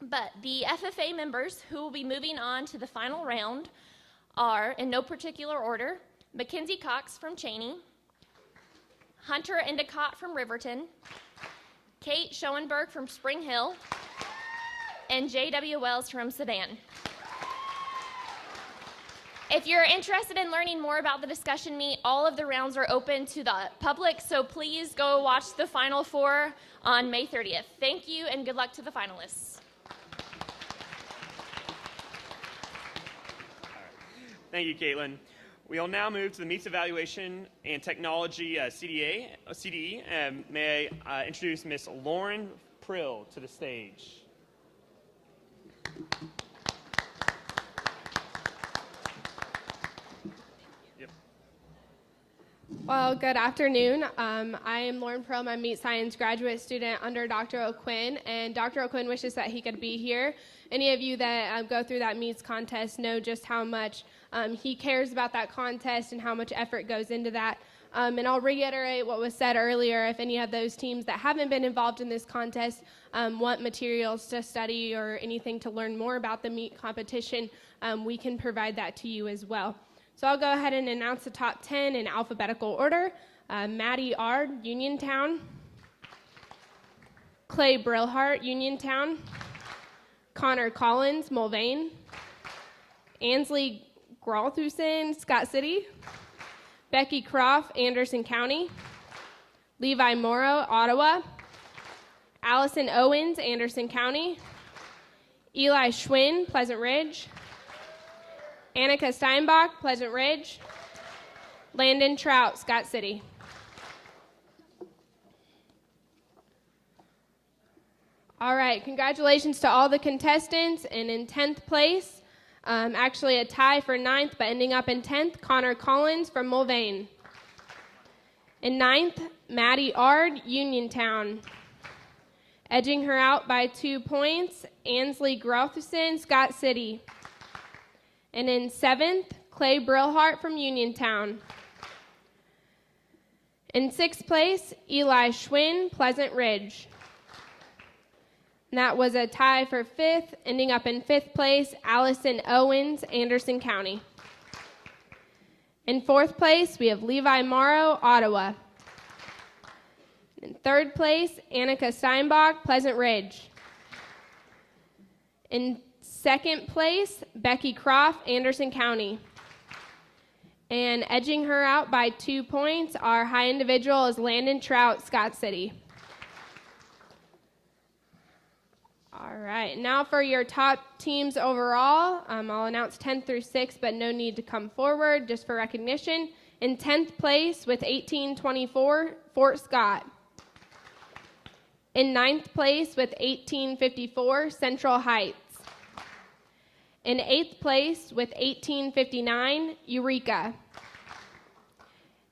But the FFA members who will be moving on to the final round are, in no particular order, Mackenzie Cox from Cheney, Hunter Endicott from Riverton, Kate Schoenberg from Spring Hill, and J.W. Wells from Sedan. If you're interested in learning more about the discussion meet, all of the rounds are open to the public, so please go watch the final 4 on May 30th. Thank you, and good luck to the finalists. Thank you, Caitlin. We'll now move to the Meets Evaluation and Technology CDE. May I introduce Miss Lauren Prill to the stage. Well, good afternoon. I am Lauren Pearl. I'm a meat science graduate student under Dr. O'Quinn, and Dr. O'Quinn wishes that he could be here. Any of you that go through that meats contest know just how much he cares about that contest and how much effort goes into that. And I'll reiterate what was said earlier. If any of those teams that haven't been involved in this contest want materials to study or anything to learn more about the meat competition, we can provide that to you as well. So I'll go ahead and announce the top 10 in alphabetical order. Maddie Ard, Uniontown. Clay Brilhart, Uniontown. Connor Collins, Mulvane. Ansley Gralthusen, Scott City. Becky Croft, Anderson County. Levi Morrow, Ottawa. Allison Owens, Anderson County. Eli Schwinn, Pleasant Ridge. Annika Steinbach, Pleasant Ridge. Landon Trout, Scott City. All right, congratulations to all the contestants. And in 10th place, actually a tie for 9th, but ending up in 10th, Connor Collins from Mulvane. In 9th, Maddie Ard, Uniontown. Edging her out by 2 points, Ansley Grothusen, Scott City. And in 7th, Clay Brilhart from Uniontown. In 6th place, Eli Schwinn, Pleasant Ridge. And that was a tie for 5th, ending up in 5th place, Allison Owens, Anderson County. In 4th place, we have Levi Morrow, Ottawa. In 3rd place, Annika Steinbach, Pleasant Ridge. In 2nd place, Becky Croft, Anderson County. And edging her out by 2 points, our high individual is Landon Trout, Scott City. All right, now for your top teams overall. I'll announce 10th through 6th, but no need to come forward, just for recognition. In 10th place with 1824, Fort Scott. In 9th place with 1854, Central Heights. In 8th place with 1859, Eureka.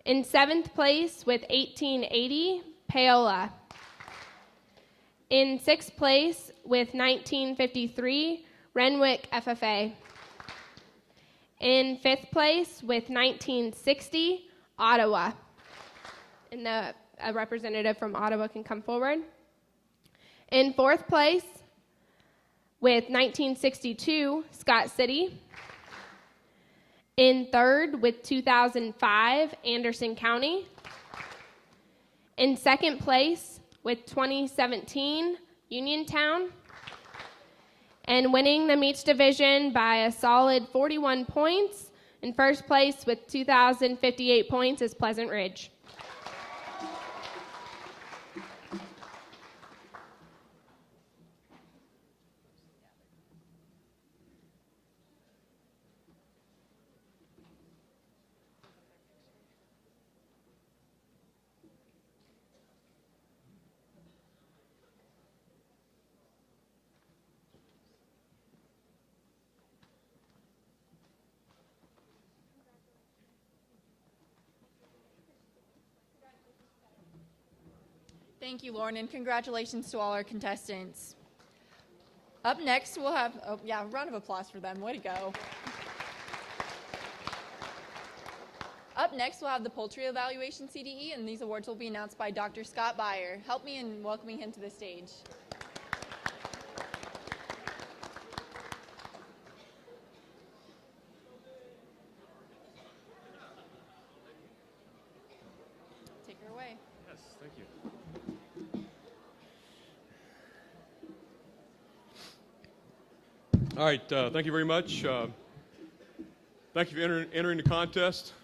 In 7th place with 1880, Paola. In 6th place with 1953, Renwick FFA. In 5th place with 1960, Ottawa. And a representative from Ottawa can come forward. In 4th place with 1962, Scott City. In 3rd with 2005, Anderson County. In 2nd place with 2017, Uniontown. And winning the meats division by a solid 41 points, in 1st place with 2,058 points is Pleasant Ridge. Thank you, Lauren, and congratulations to all our contestants. Up next, we'll have, a round of applause for them. Way to go. Up next, we'll have the Poultry Evaluation CDE, and these awards will be announced by Dr. Scott Beyer. Help me in welcoming him to the stage. Take her away. Yes, thank you. All right, thank you very much. Thank you for entering the contest.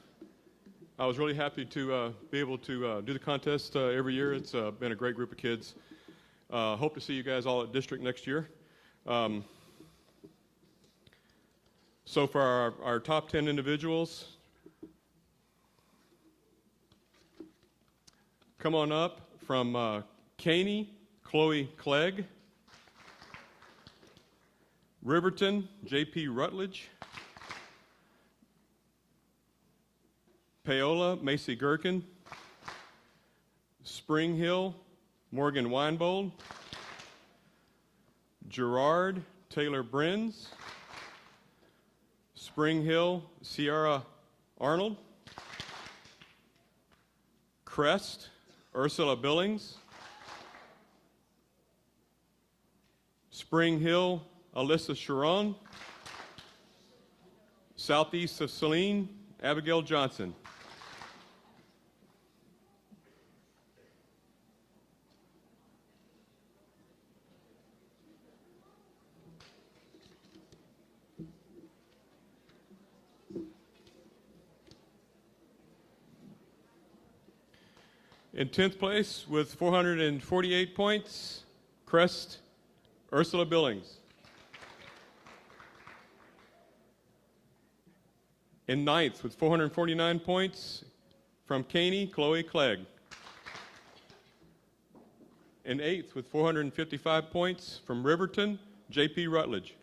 I was really happy to be able to do the contest every year. It's been a great group of kids. Hope to see you guys all at district next year. So for our top 10 individuals, come on up from Caney, Chloe Clegg, Riverton, J.P. Rutledge, Paola, Macy Gherkin, Spring Hill, Morgan Weinbold, Gerard, Taylor Brenz, Spring Hill, Sierra Arnold, Crest, Ursula Billings, Spring Hill, Alyssa Sharon, Southeast of Saline, Abigail Johnson. In 10th place with 448 points, Crest, Ursula Billings. In 9th with 449 points, from Caney, Chloe Clegg. In 8th with 455 points, from Riverton, J.P. Rutledge.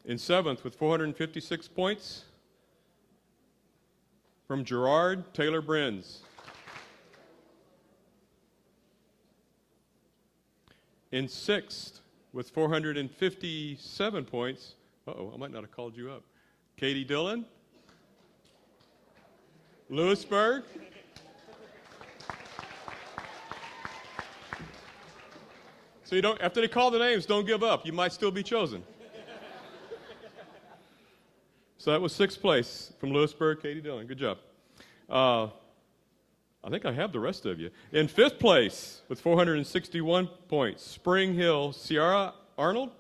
In 7th with 456 points, from Gerard, Taylor Brenz. In 6th with 457 points, I might not have called you up. Katie Dillon, Lewisburg, so you don't, after they call the names, don't give up. You might still be chosen. So that was 6th place from Lewisburg, Katie Dillon. Good job. I think I have the rest of you. In 5th place with 461 points, Spring Hill, Sierra Arnold.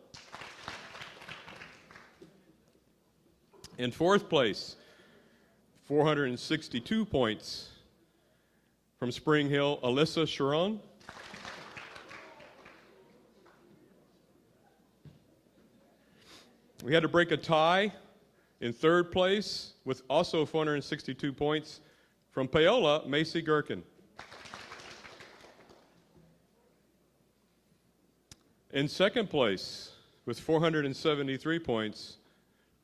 In 4th place, 462 points from Spring Hill, Alyssa Sharon. We had to break a tie in 3rd place with also 462 points from Paola, Macy Gherkin. In 2nd place with 473 points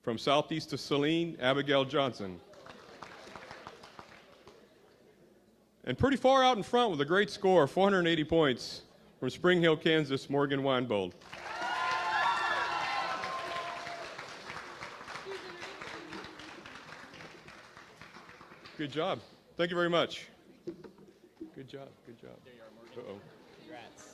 from Southeast of Saline, Abigail Johnson. And pretty far out in front with a great score, 480 points from Spring Hill, Kansas, Morgan Weinbold. Good job. Thank you very much. Good job. Good job. There you are, Morgan. Uh-oh. Congrats.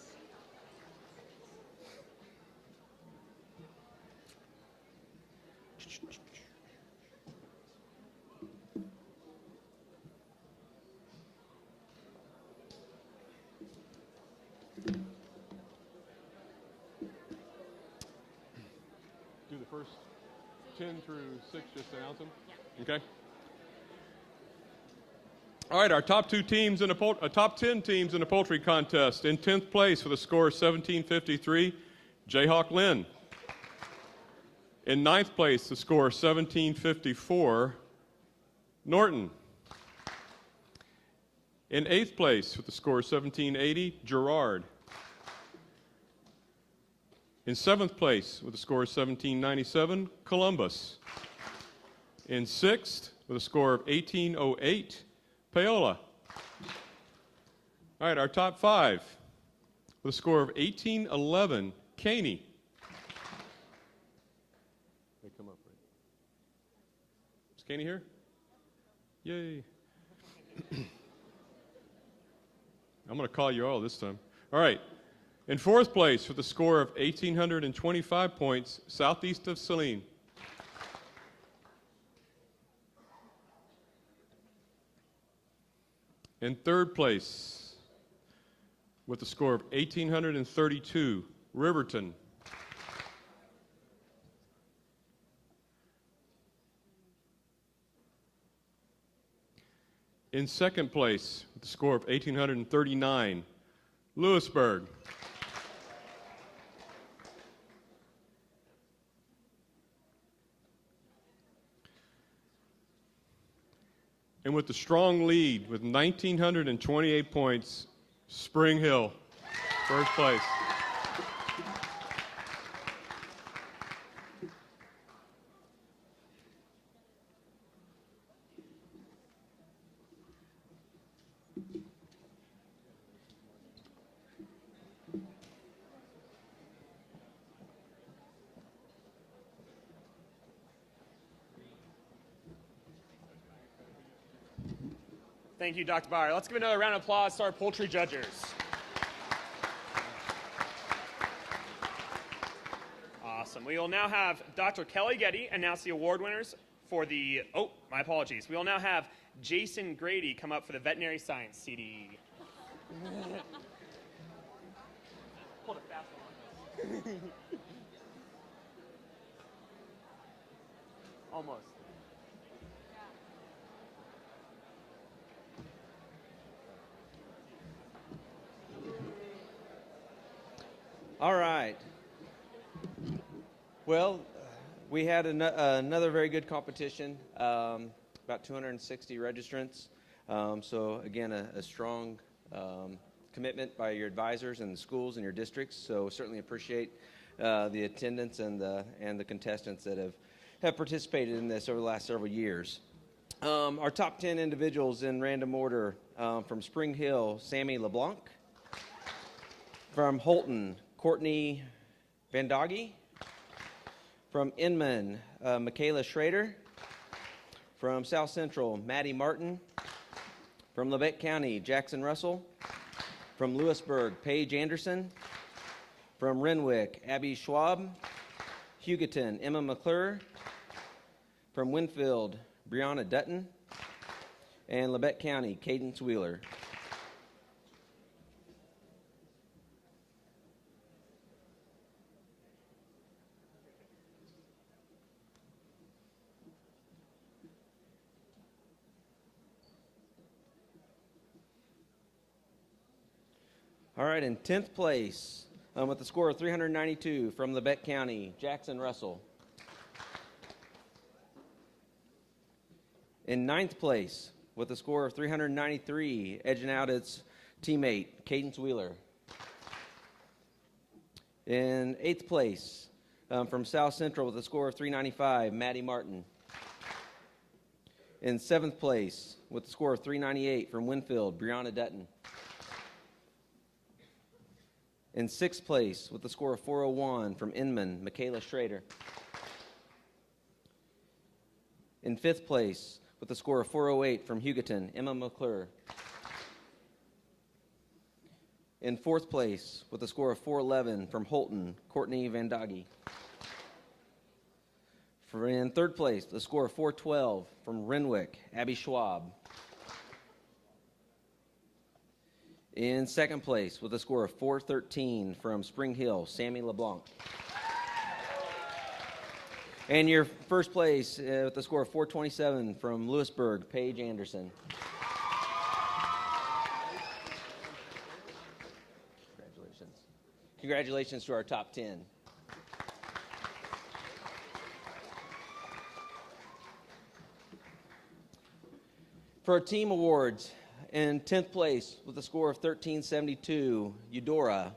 Do the first 10 through 6, just announce them? Okay. All right, our top 10 teams in the poultry contest. In 10th place with a score of 1753, Jayhawk Lynn. In 9th place, the score 1754, Norton. In 8th place with the score 1780, Gerard. In 7th place with a score 1797, Columbus. In 6th with a score of 1808, Paola. All right, our top 5 with a score of 1811, Caney. They come up, right? Is Caney here? Yay. I'm going to call you all this time. All right. In 4th place with a score of 1,825 points, southeast of Saline. In 3rd place with a score of 1,832, Riverton. In 2nd place with a score of 1,839, Lewisburg. And with the strong lead with 1,928 points, Spring Hill, 1st place. Thank you, Dr. Bauer. Let's give another round of applause to our poultry judges. Awesome. We will now have Dr. Kelly Getty announce the award winners for the, oh, my apologies. We will now have Jason Grady come up for the veterinary science CDE. Hold it fast. Almost. All right. Well, we had another very good competition, about 260 registrants. So again, a strong commitment by your advisors and the schools and your districts. So certainly appreciate the attendance and the contestants that have participated in this over the last several years. Our top 10 individuals in random order, from Spring Hill, Sammy LeBlanc. From Holton, Courtney Vandagi. From Inman, Michaela Schrader. From South Central, Maddie Martin. From Labette County, Jackson Russell. From Lewisburg, Paige Anderson. From Renwick, Abby Schwab. Hugoton, Emma McClure. From Winfield, Brianna Dutton. And Labette County, Cadence Wheeler. All right, in 10th place, with a score of 392 from Labette County, Jackson Russell. In 9th place, with a score of 393, edging out its teammate, Cadence Wheeler. In 8th place, from South Central with a score of 395, Maddie Martin. In 7th place, with a score of 398 from Winfield, Brianna Dutton. In 6th place, with a score of 401 from Inman, Michaela Schrader. In 5th place, with a score of 408 from Hugoton, Emma McClure. In 4th place, with a score of 411 from Holton, Courtney Vandagi. In 3rd place, the score of 412 from Renwick, Abby Schwab. In 2nd place, with a score of 413 from Spring Hill, Sammy LeBlanc. And your 1st place, with a score of 427 from Lewisburg, Paige Anderson. Congratulations. Congratulations to our top 10. For our team awards, in 10th place with a score of 1372, Eudora.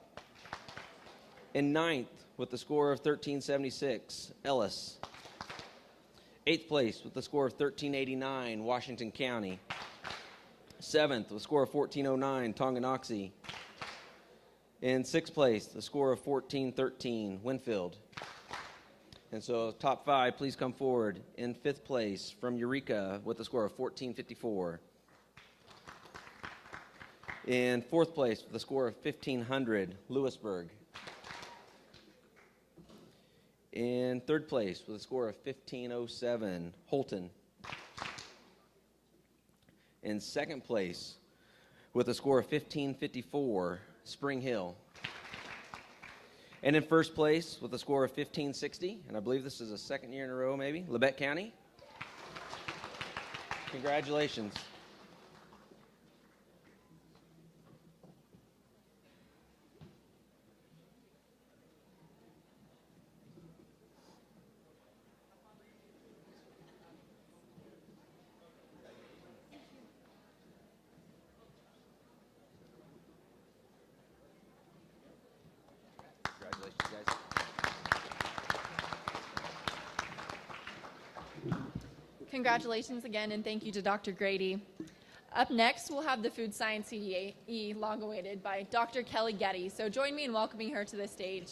In 9th with a score of 1376, Ellis. 8th place with a score of 1389, Washington County. 7th, with a score of 1409, Tonganoxie. In 6th place, the score of 1413, Winfield. And so top 5, please come forward. In 5th place, from Eureka, with a score of 1454. In 4th place, with a score of 1500, Lewisburg. In 3rd place, with a score of 1507, Holton. In 2nd place, with a score of 1554, Spring Hill. And in 1st place, with a score of 1560, and I believe this is the 2nd year in a row maybe, Labette County. Congratulations. Congratulations again, and thank you to Dr. Grady. Up next, we'll have the Food Science CDE long-awaited by Dr. Kelly Getty. So join me in welcoming her to the stage.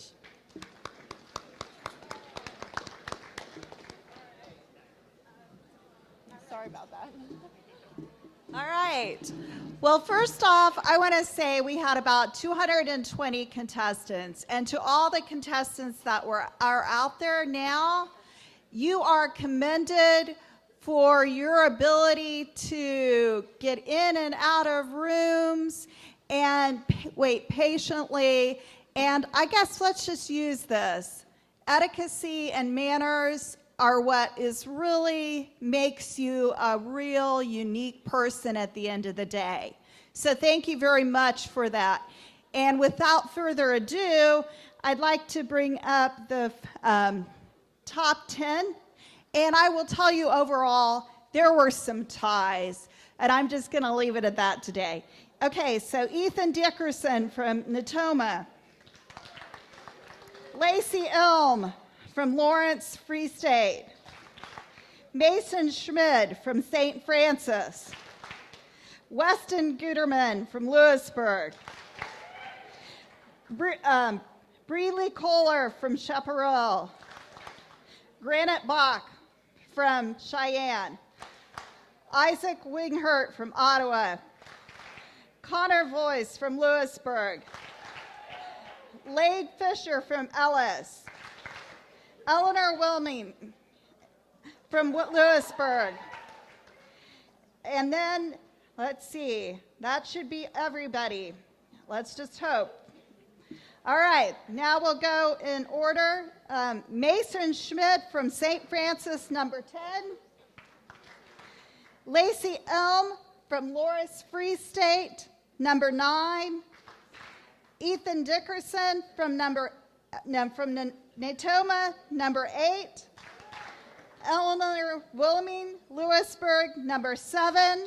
Sorry about that. All right. Well, first off, I want to say we had about 220 contestants. And to all the contestants that are out there now, you are commended for your ability to get in and out of rooms and wait patiently. And I guess let's just use this. Etiquette and manners are what is really makes you a real unique person at the end of the day. So thank you very much for that. And without further ado, I'd like to bring up the top 10. And I will tell you overall, there were some ties. And I'm just going to leave it at that today. Okay, so Ethan Dickerson from Natoma. Lacey Elm from Lawrence, Free State. Mason Schmid from St. Francis. Weston Guterman from Lewisburg. Breeley Kohler from Chaparral. Granite Bach from Cheyenne. Isaac Winghurt from Ottawa. Connor Voice from Lewisburg. Lade Fisher from Ellis. Eleanor Wilming from Lewisburg. And then, let's see, that should be everybody. Let's just hope. All right, now we'll go in order. Mason Schmidt from St. Francis, number 10. Lacey Elm from Loris Free State, number 9. Ethan Dickerson from Natoma, number 8. Eleanor Wilming, Lewisburg, number 7.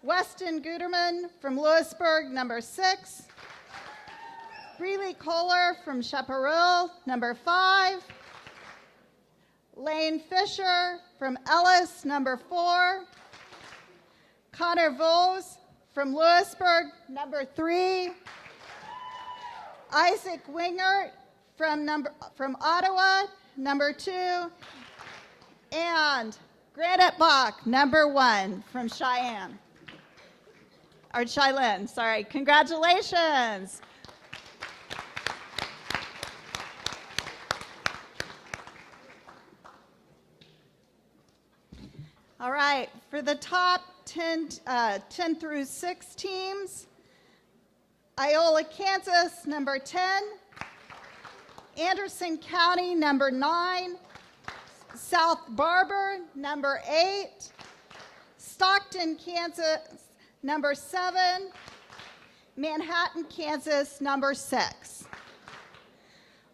Weston Guterman from Lewisburg, number 6. Breeley Kohler from Chaparral, number 5. Lane Fisher from Ellis, number 4. Connor Vos from Lewisburg, number 3. Isaac Wingert from Ottawa, number 2. And Granite Bach, number 1 from Cheyenne. Or Cheyenne, sorry. Congratulations. All right, for the top 10 through 6 teams, Iola, Kansas, number 10. Anderson County, number 9. South Barber, number 8. Stockton, Kansas, number 7. Manhattan, Kansas, number 6.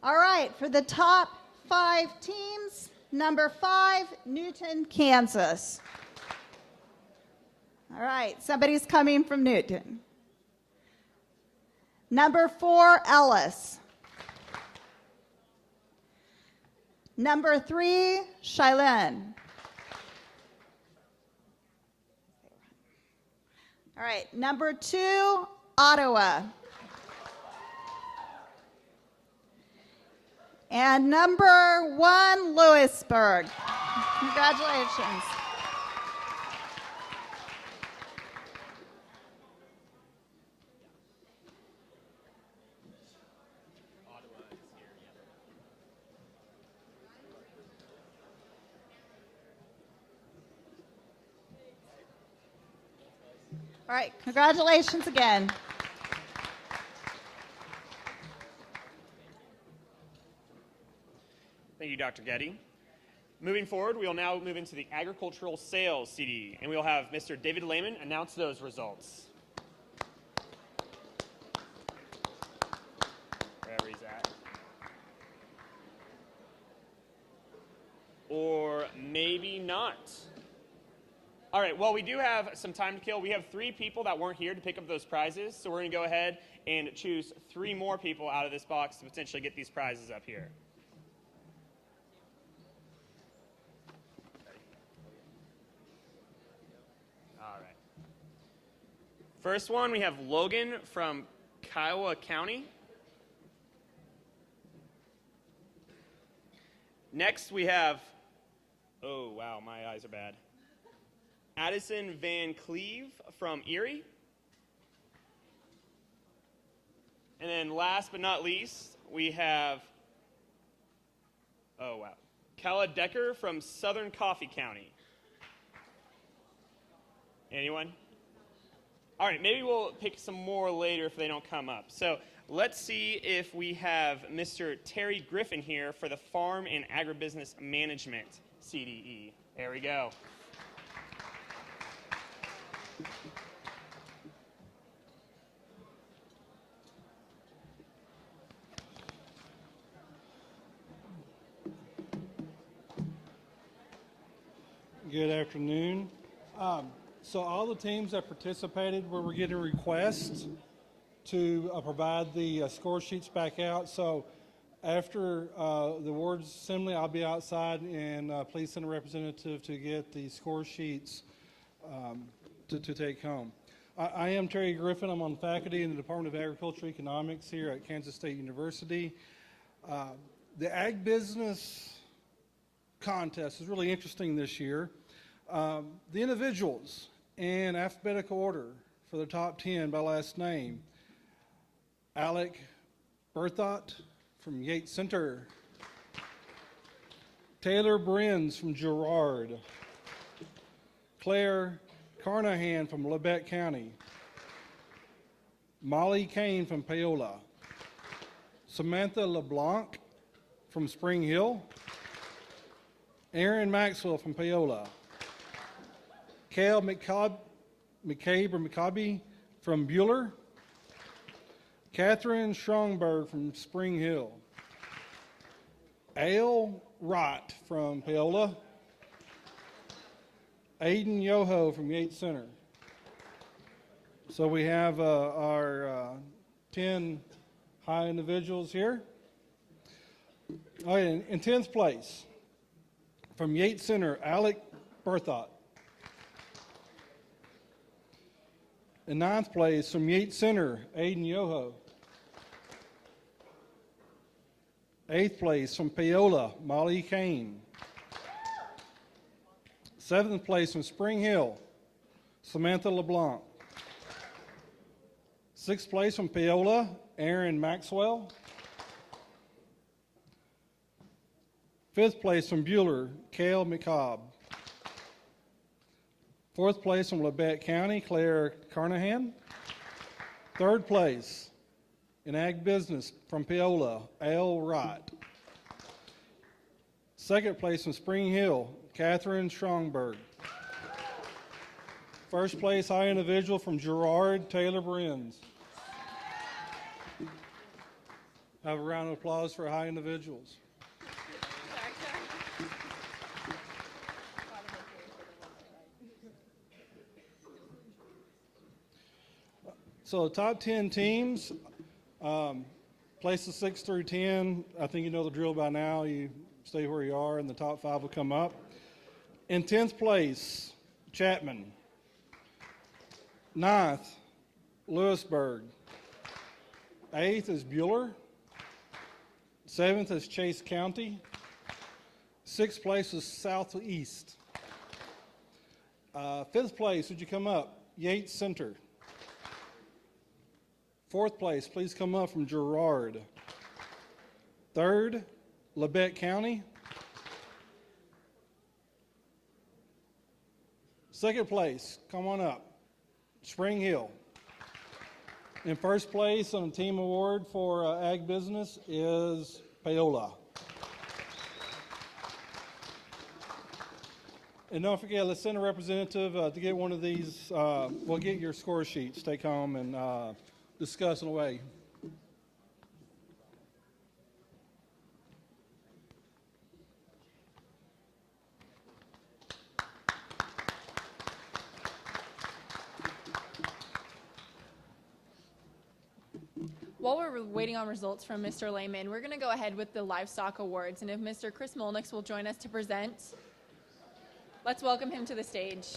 All right, for the top 5 teams, number 5, Newton, Kansas. All right, somebody's coming from Newton. Number 4, Ellis. Number 3, Cheyenne. right, number 2, Ottawa. And number 1, Lewisburg. Congratulations. All right, congratulations again. Thank you, Dr. Getty. Moving forward, we will now move into the agricultural sales CDE, and we will have Mr. David Lehman announce those results. Wherever he's at. Or maybe not. All right, well, we do have some time to kill. We have 3 people that weren't here to pick up those prizes, so we're going to go ahead and choose 3 more people out of this box to potentially get these prizes up here. All right. First one, we have Logan from Kiowa County. Next, we have, oh, wow, my eyes are bad. Addison Van Cleve from Erie. And then last but not least, we have, oh wow, Kala Decker from Southern Coffee County. Anyone? All right, maybe we'll pick some more later if they don't come up. So let's see if we have Mr. Terry Griffin here for the Farm and Agribusiness Management CDE. There we go. Good afternoon. So all the teams that participated, we were getting requests to provide the score sheets back out. So after the awards assembly, I'll be outside, and please send a representative to get the score sheets to take home. I am Terry Griffin. I'm on faculty in the Department of Agricultural Economics here at Kansas State University. The Ag Business Contest is really interesting this year. The individuals in alphabetical order for the top 10 by last name: Alec Berthot from Yates Center, Taylor Brenz from Girard, Claire Carnahan from Labette County, Molly Kane from Paola, Samantha LeBlanc from Spring Hill, Aaron Maxwell from Paola, Kale McCabe from Bueller, Catherine Strongberg from Spring Hill, Ale Rott from Paola, Aiden Yoho from Yates Center. So we have our 10 high individuals here. All right, in 10th place, from Yates Center, Alec Berthot. In 9th place, from Yates Center, Aiden Yoho. 8th place, from Paola, Molly Kane. 7th place, from Spring Hill, Samantha LeBlanc. 6th place, from Paola, Aaron Maxwell. 5th place, from Bueller, Cale McCobb. 4th place, from Labette County, Claire Carnahan. 3rd place, in Ag Business, from Paola, Al Rott. 2nd place, from Spring Hill, Catherine Strongberg. 1st place, high individual, from Girard, Taylor Brenz. Have a round of applause for high individuals. So the top 10 teams, places 6 through 10, I think you know the drill by now. You stay where you are, and the top 5 will come up. In 10th place, Chapman. 9th, Lewisburg. 8th is Bueller. 7th is Chase County. 6th place is Southeast. 5th place, would you come up? Yates Center. 4th place, please come up from Girard. 3rd, Labette County. 2nd place, come on up, Spring Hill. In 1st place on the team award for Ag Business is Paola. And don't forget, let's send a representative to get one of these. We'll get your score sheets, take home, and discuss in a way. While we're waiting on results from Mr. Lehman, we're going to go ahead with the Livestock Awards. And if Mr. Chris Molnix will join us to present, let's welcome him to the stage.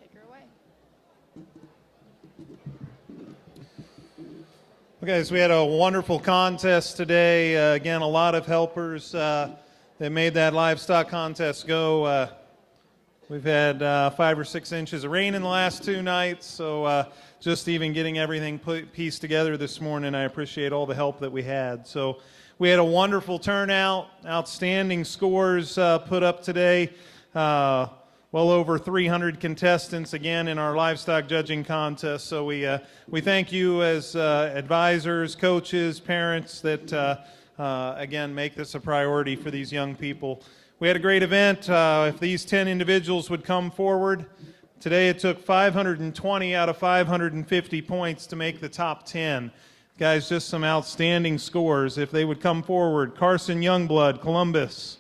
Take her away. Okay, so we had a wonderful contest today. Again, a lot of helpers that made that livestock contest go. We've had 5 or 6 inches of rain in the last 2 nights, so just even getting everything pieced together this morning, I appreciate all the help that we had. So we had a wonderful turnout, outstanding scores put up today. Well over 300 contestants again in our livestock judging contest. So we thank you as advisors, coaches, parents that again make this a priority for these young people. We had a great event. If these 10 individuals would come forward, today it took 520 out of 550 points to make the top 10. Guys, just some outstanding scores. If they would come forward, Carson Youngblood, Columbus.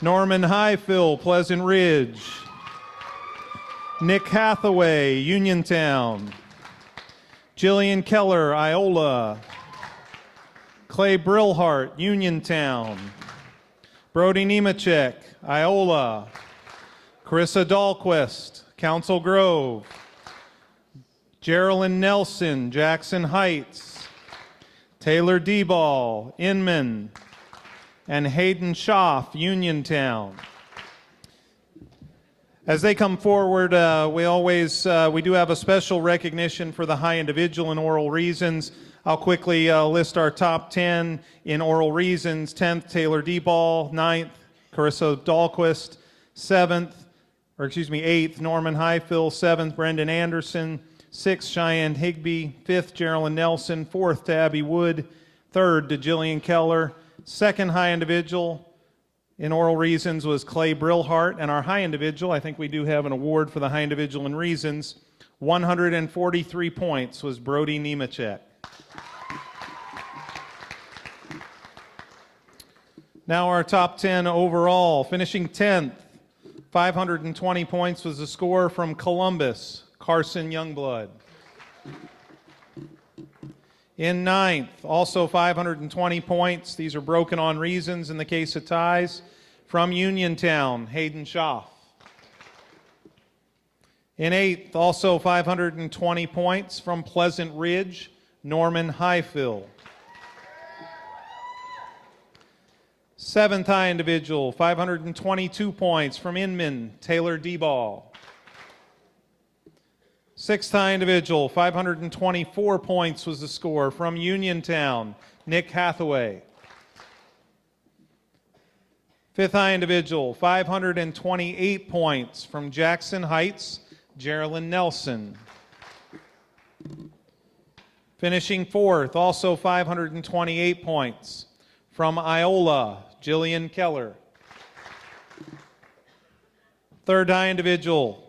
Norman Highfill, Pleasant Ridge. Nick Hathaway, Uniontown. Jillian Keller, Iola. Clay Brillhart, Uniontown. Brody Nemechek, Iola. Carissa Dahlquist, Council Grove. Geraldine Nelson, Jackson Heights. Taylor Deball, Inman. And Hayden Schaff, Uniontown. As they come forward, we do have a special recognition for the high individual in oral reasons. I'll quickly list our top 10 in oral reasons. 10th, Taylor Deball. 9th, Carissa Dahlquist. 8th, Norman Highfill. 7th, Brendan Anderson. 6th, Cheyenne Higby. 5th, Geraldine Nelson. 4th, to Abby Wood. 3rd, to Jillian Keller. 2nd high individual in oral reasons was Clay Brillhart, and our high individual, I think we do have an award for the high individual in reasons, 143 points was Brody Nemechek. Now our top 10 overall, finishing 10th, 520 points was the score from Columbus, Carson Youngblood. In 9th, also 520 points. These are broken on reasons in the case of ties. From Uniontown, Hayden Schaff. In 8th, also 520 points from Pleasant Ridge, Norman Highfill. 7th high individual, 522 points from Inman, Taylor Deball. 6th high individual, 524 points was the score from Uniontown, Nick Hathaway. 5th high individual, 528 points from Jackson Heights, Geraldine Nelson. Finishing 4th, also 528 points from Iola, Jillian Keller. 3rd high individual,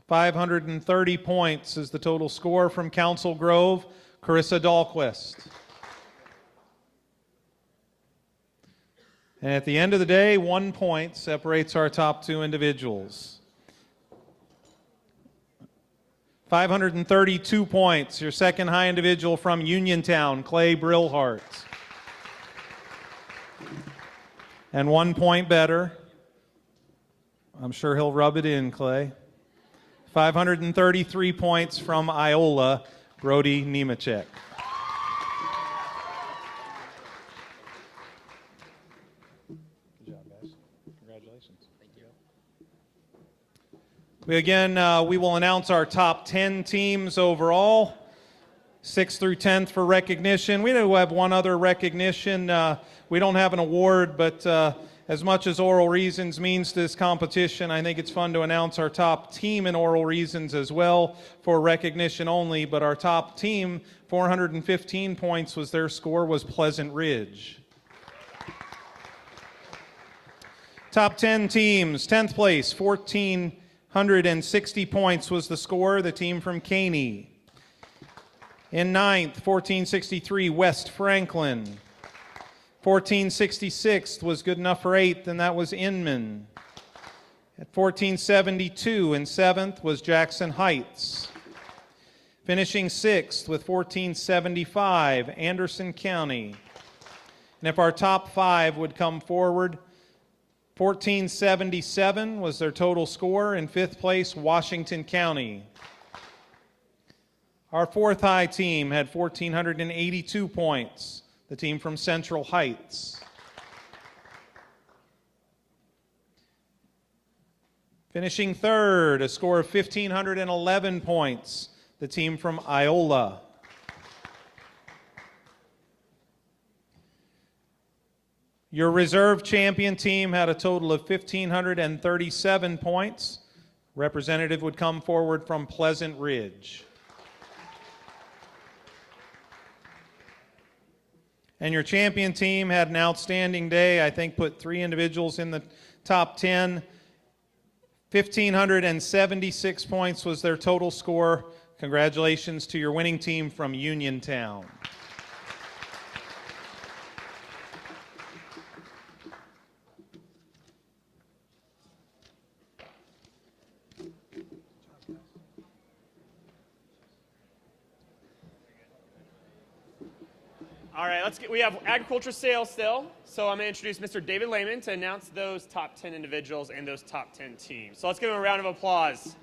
530 points is the total score from Council Grove, Carissa Dahlquist. And at the end of the day, 1 point separates our top 2 individuals. 532 points. Your second high individual from Uniontown, Clay Brillhart. And 1 point better. I'm sure he'll rub it in, Clay. 533 points from Iola, Brody Nemechek. Good job, guys. Congratulations. Thank you. We will announce our top 10 teams overall, 6th through 10th for recognition. We do have one other recognition. We don't have an award, but as much as Oral Reasons means to this competition, I think it's fun to announce our top team in Oral Reasons as well for recognition only. But our top team, 415 points was their score, was Pleasant Ridge. Top 10 teams, 10th place, 1,460 points was the score, the team from Caney. In 9th, 1463, West Franklin. 1466 was good enough for 8th, and that was Inman. At 1472 in 7th was Jackson Heights. Finishing 6th with 1475, Anderson County. And if our top 5 would come forward, 1477 was their total score. In 5th place, Washington County. Our 4th high team had 1,482 points. The team from Central Heights. Finishing 3rd, a score of 1,511 points, the team from Iola. Your reserve champion team had a total of 1,537 points. Representative would come forward from Pleasant Ridge. And your champion team had an outstanding day. I think put 3 individuals in the top 10. 1,576 points was their total score. Congratulations to your winning team from Uniontown. All right, we have agriculture sales still. So I'm going to introduce Mr. David Lehman to announce those top 10 individuals and those top 10 teams. So let's give him a round of applause.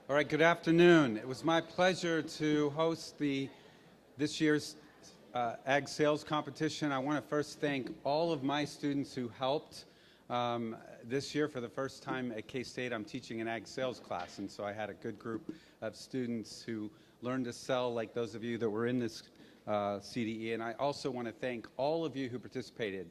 All right, good afternoon. It was my pleasure to host this year's Ag Sales Competition. I want to first thank all of my students who helped. This year, for the first time at K-State, I'm teaching an Ag Sales class, and so I had a good group of students who learned to sell, like those of you that were in this CDE. And I also want to thank all of you who participated.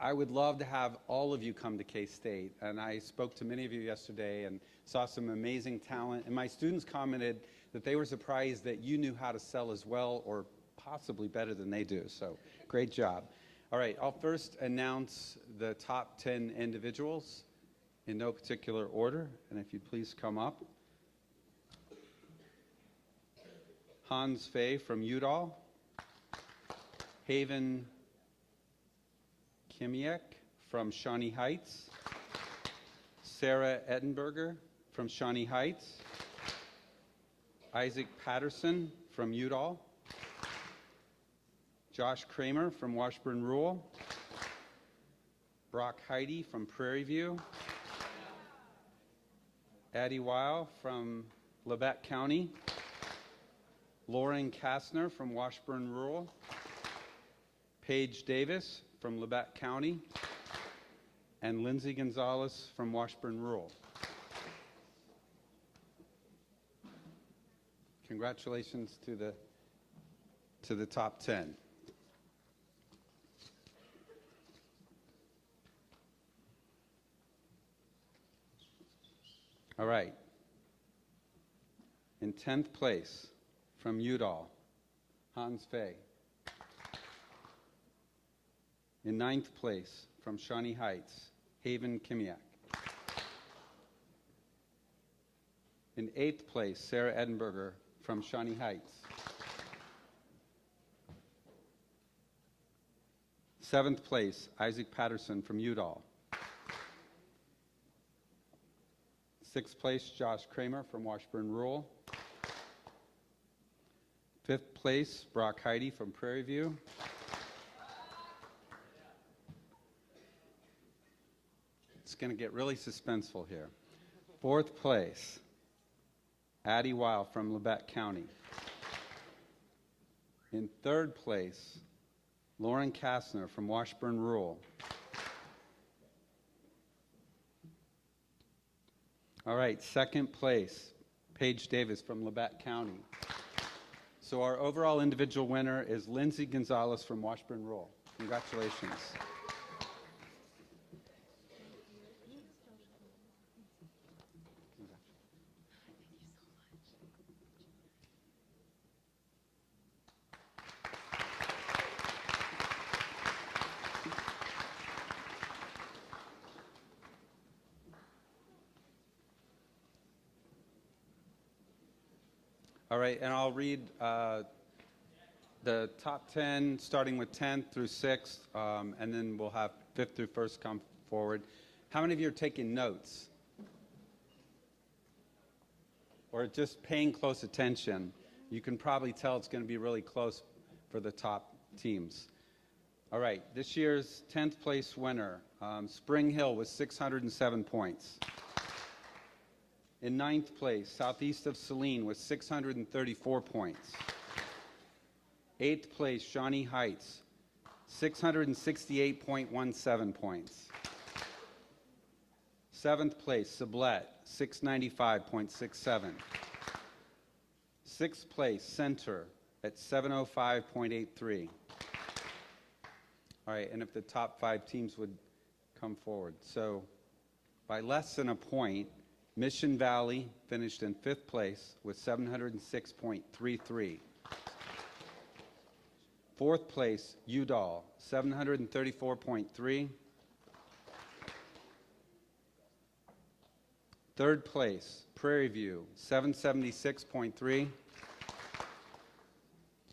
I would love to have all of you come to K-State, and I spoke to many of you yesterday and saw some amazing talent, and my students commented that they were surprised that you knew how to sell as well or possibly better than they do, so great job. All right, I'll first announce the top 10 individuals in no particular order, and if you'd please come up. Hans Fay from Udall. Haven Kimiek from Shawnee Heights. Sarah Ettenberger from Shawnee Heights. Isaac Patterson from Udall. Josh Kramer from Washburn Rural. Brock Heidi from Prairie View. Addie Weil from Labette County. Lauren Kastner from Washburn Rural. Paige Davis from Labette County. And Lindsay Gonzalez from Washburn Rural. Congratulations to the top 10. All right. In 10th place from Udall, Hans Fay. In 9th place from Shawnee Heights, Haven Kimiak. In 8th place, Sarah Edinburger from Shawnee Heights. 7th place, Isaac Patterson from Udall. 6th place, Josh Kramer from Washburn Rural. 5th place, Brock Heidi from Prairie View. It's going to get really suspenseful here. 4th place, Addie Weil from Labette County. In 3rd place, Lauren Kastner from Washburn Rural. All right, 2nd place, Paige Davis from Labette County. So our overall individual winner is Lindsay Gonzalez from Washburn Rural. Congratulations. All right, and I'll read the top 10, starting with 10th through 6th, and then we'll have 5th through 1st come forward. How many of you are taking notes? Or just paying close attention? You can probably tell it's going to be really close for the top teams. All right, this year's 10th place winner, Spring Hill with 607 points. In 9th place, Southeast of Saline with 634 points. 8th place, Shawnee Heights, 668.17 points. 7th place, Sublette, 695.67. 6th place, Center at 705.83. All right, and if the top 5 teams would come forward. So by less than a point, Mission Valley finished in 5th place with 706.33. 4th place, Udall, 734.3. 3rd place, Prairie View, 776.3.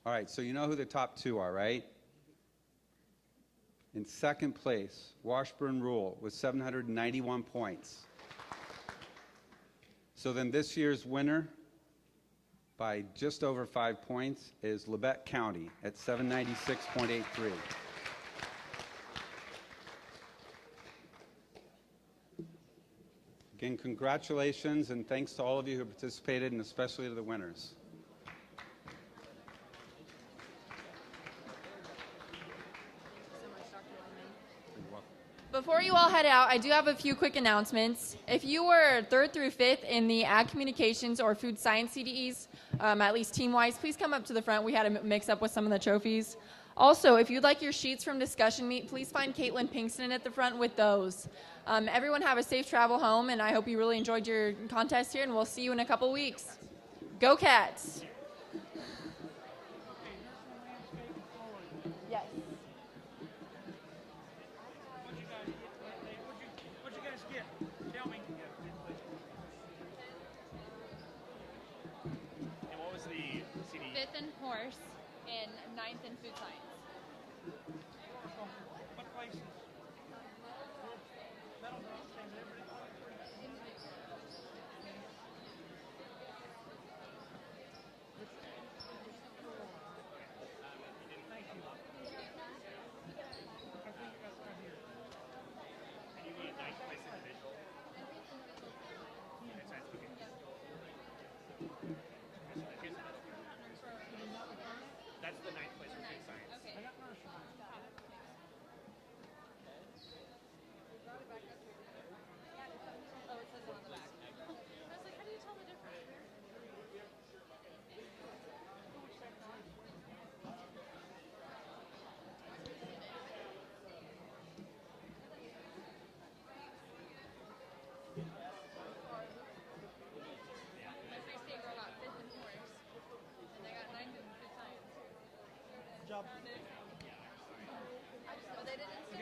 All right, so you know who the top 2 are, right? In 2nd place, Washburn Rural with 791 points. So then this year's winner by just over 5 points is Labette County at 796.83. Again, congratulations and thanks to all of you who participated and especially to the winners. Before you all head out, I do have a few quick announcements. If you were 3rd through 5th in the Ag Communications or Food Science CDEs, at least team-wise, please come up to the front. We had a mix-up with some of the trophies. Also, if you'd like your sheets from discussion meet, please find Caitlin Pinkston at the front with those. Everyone have a safe travel home, and I hope you really enjoyed your contest here, and we'll see you in a couple weeks. Go Cats! Yes. What'd you guys get? Tell me. And what was the CD? 5th in horse and 9th in food science. What places? That's the 9th place for food science. Okay. Oh, it says it on the back. I was like, how do you tell the difference? My Free State girl got 5th in horse, and I got 9th in food science. Good job. Oh, they didn't say.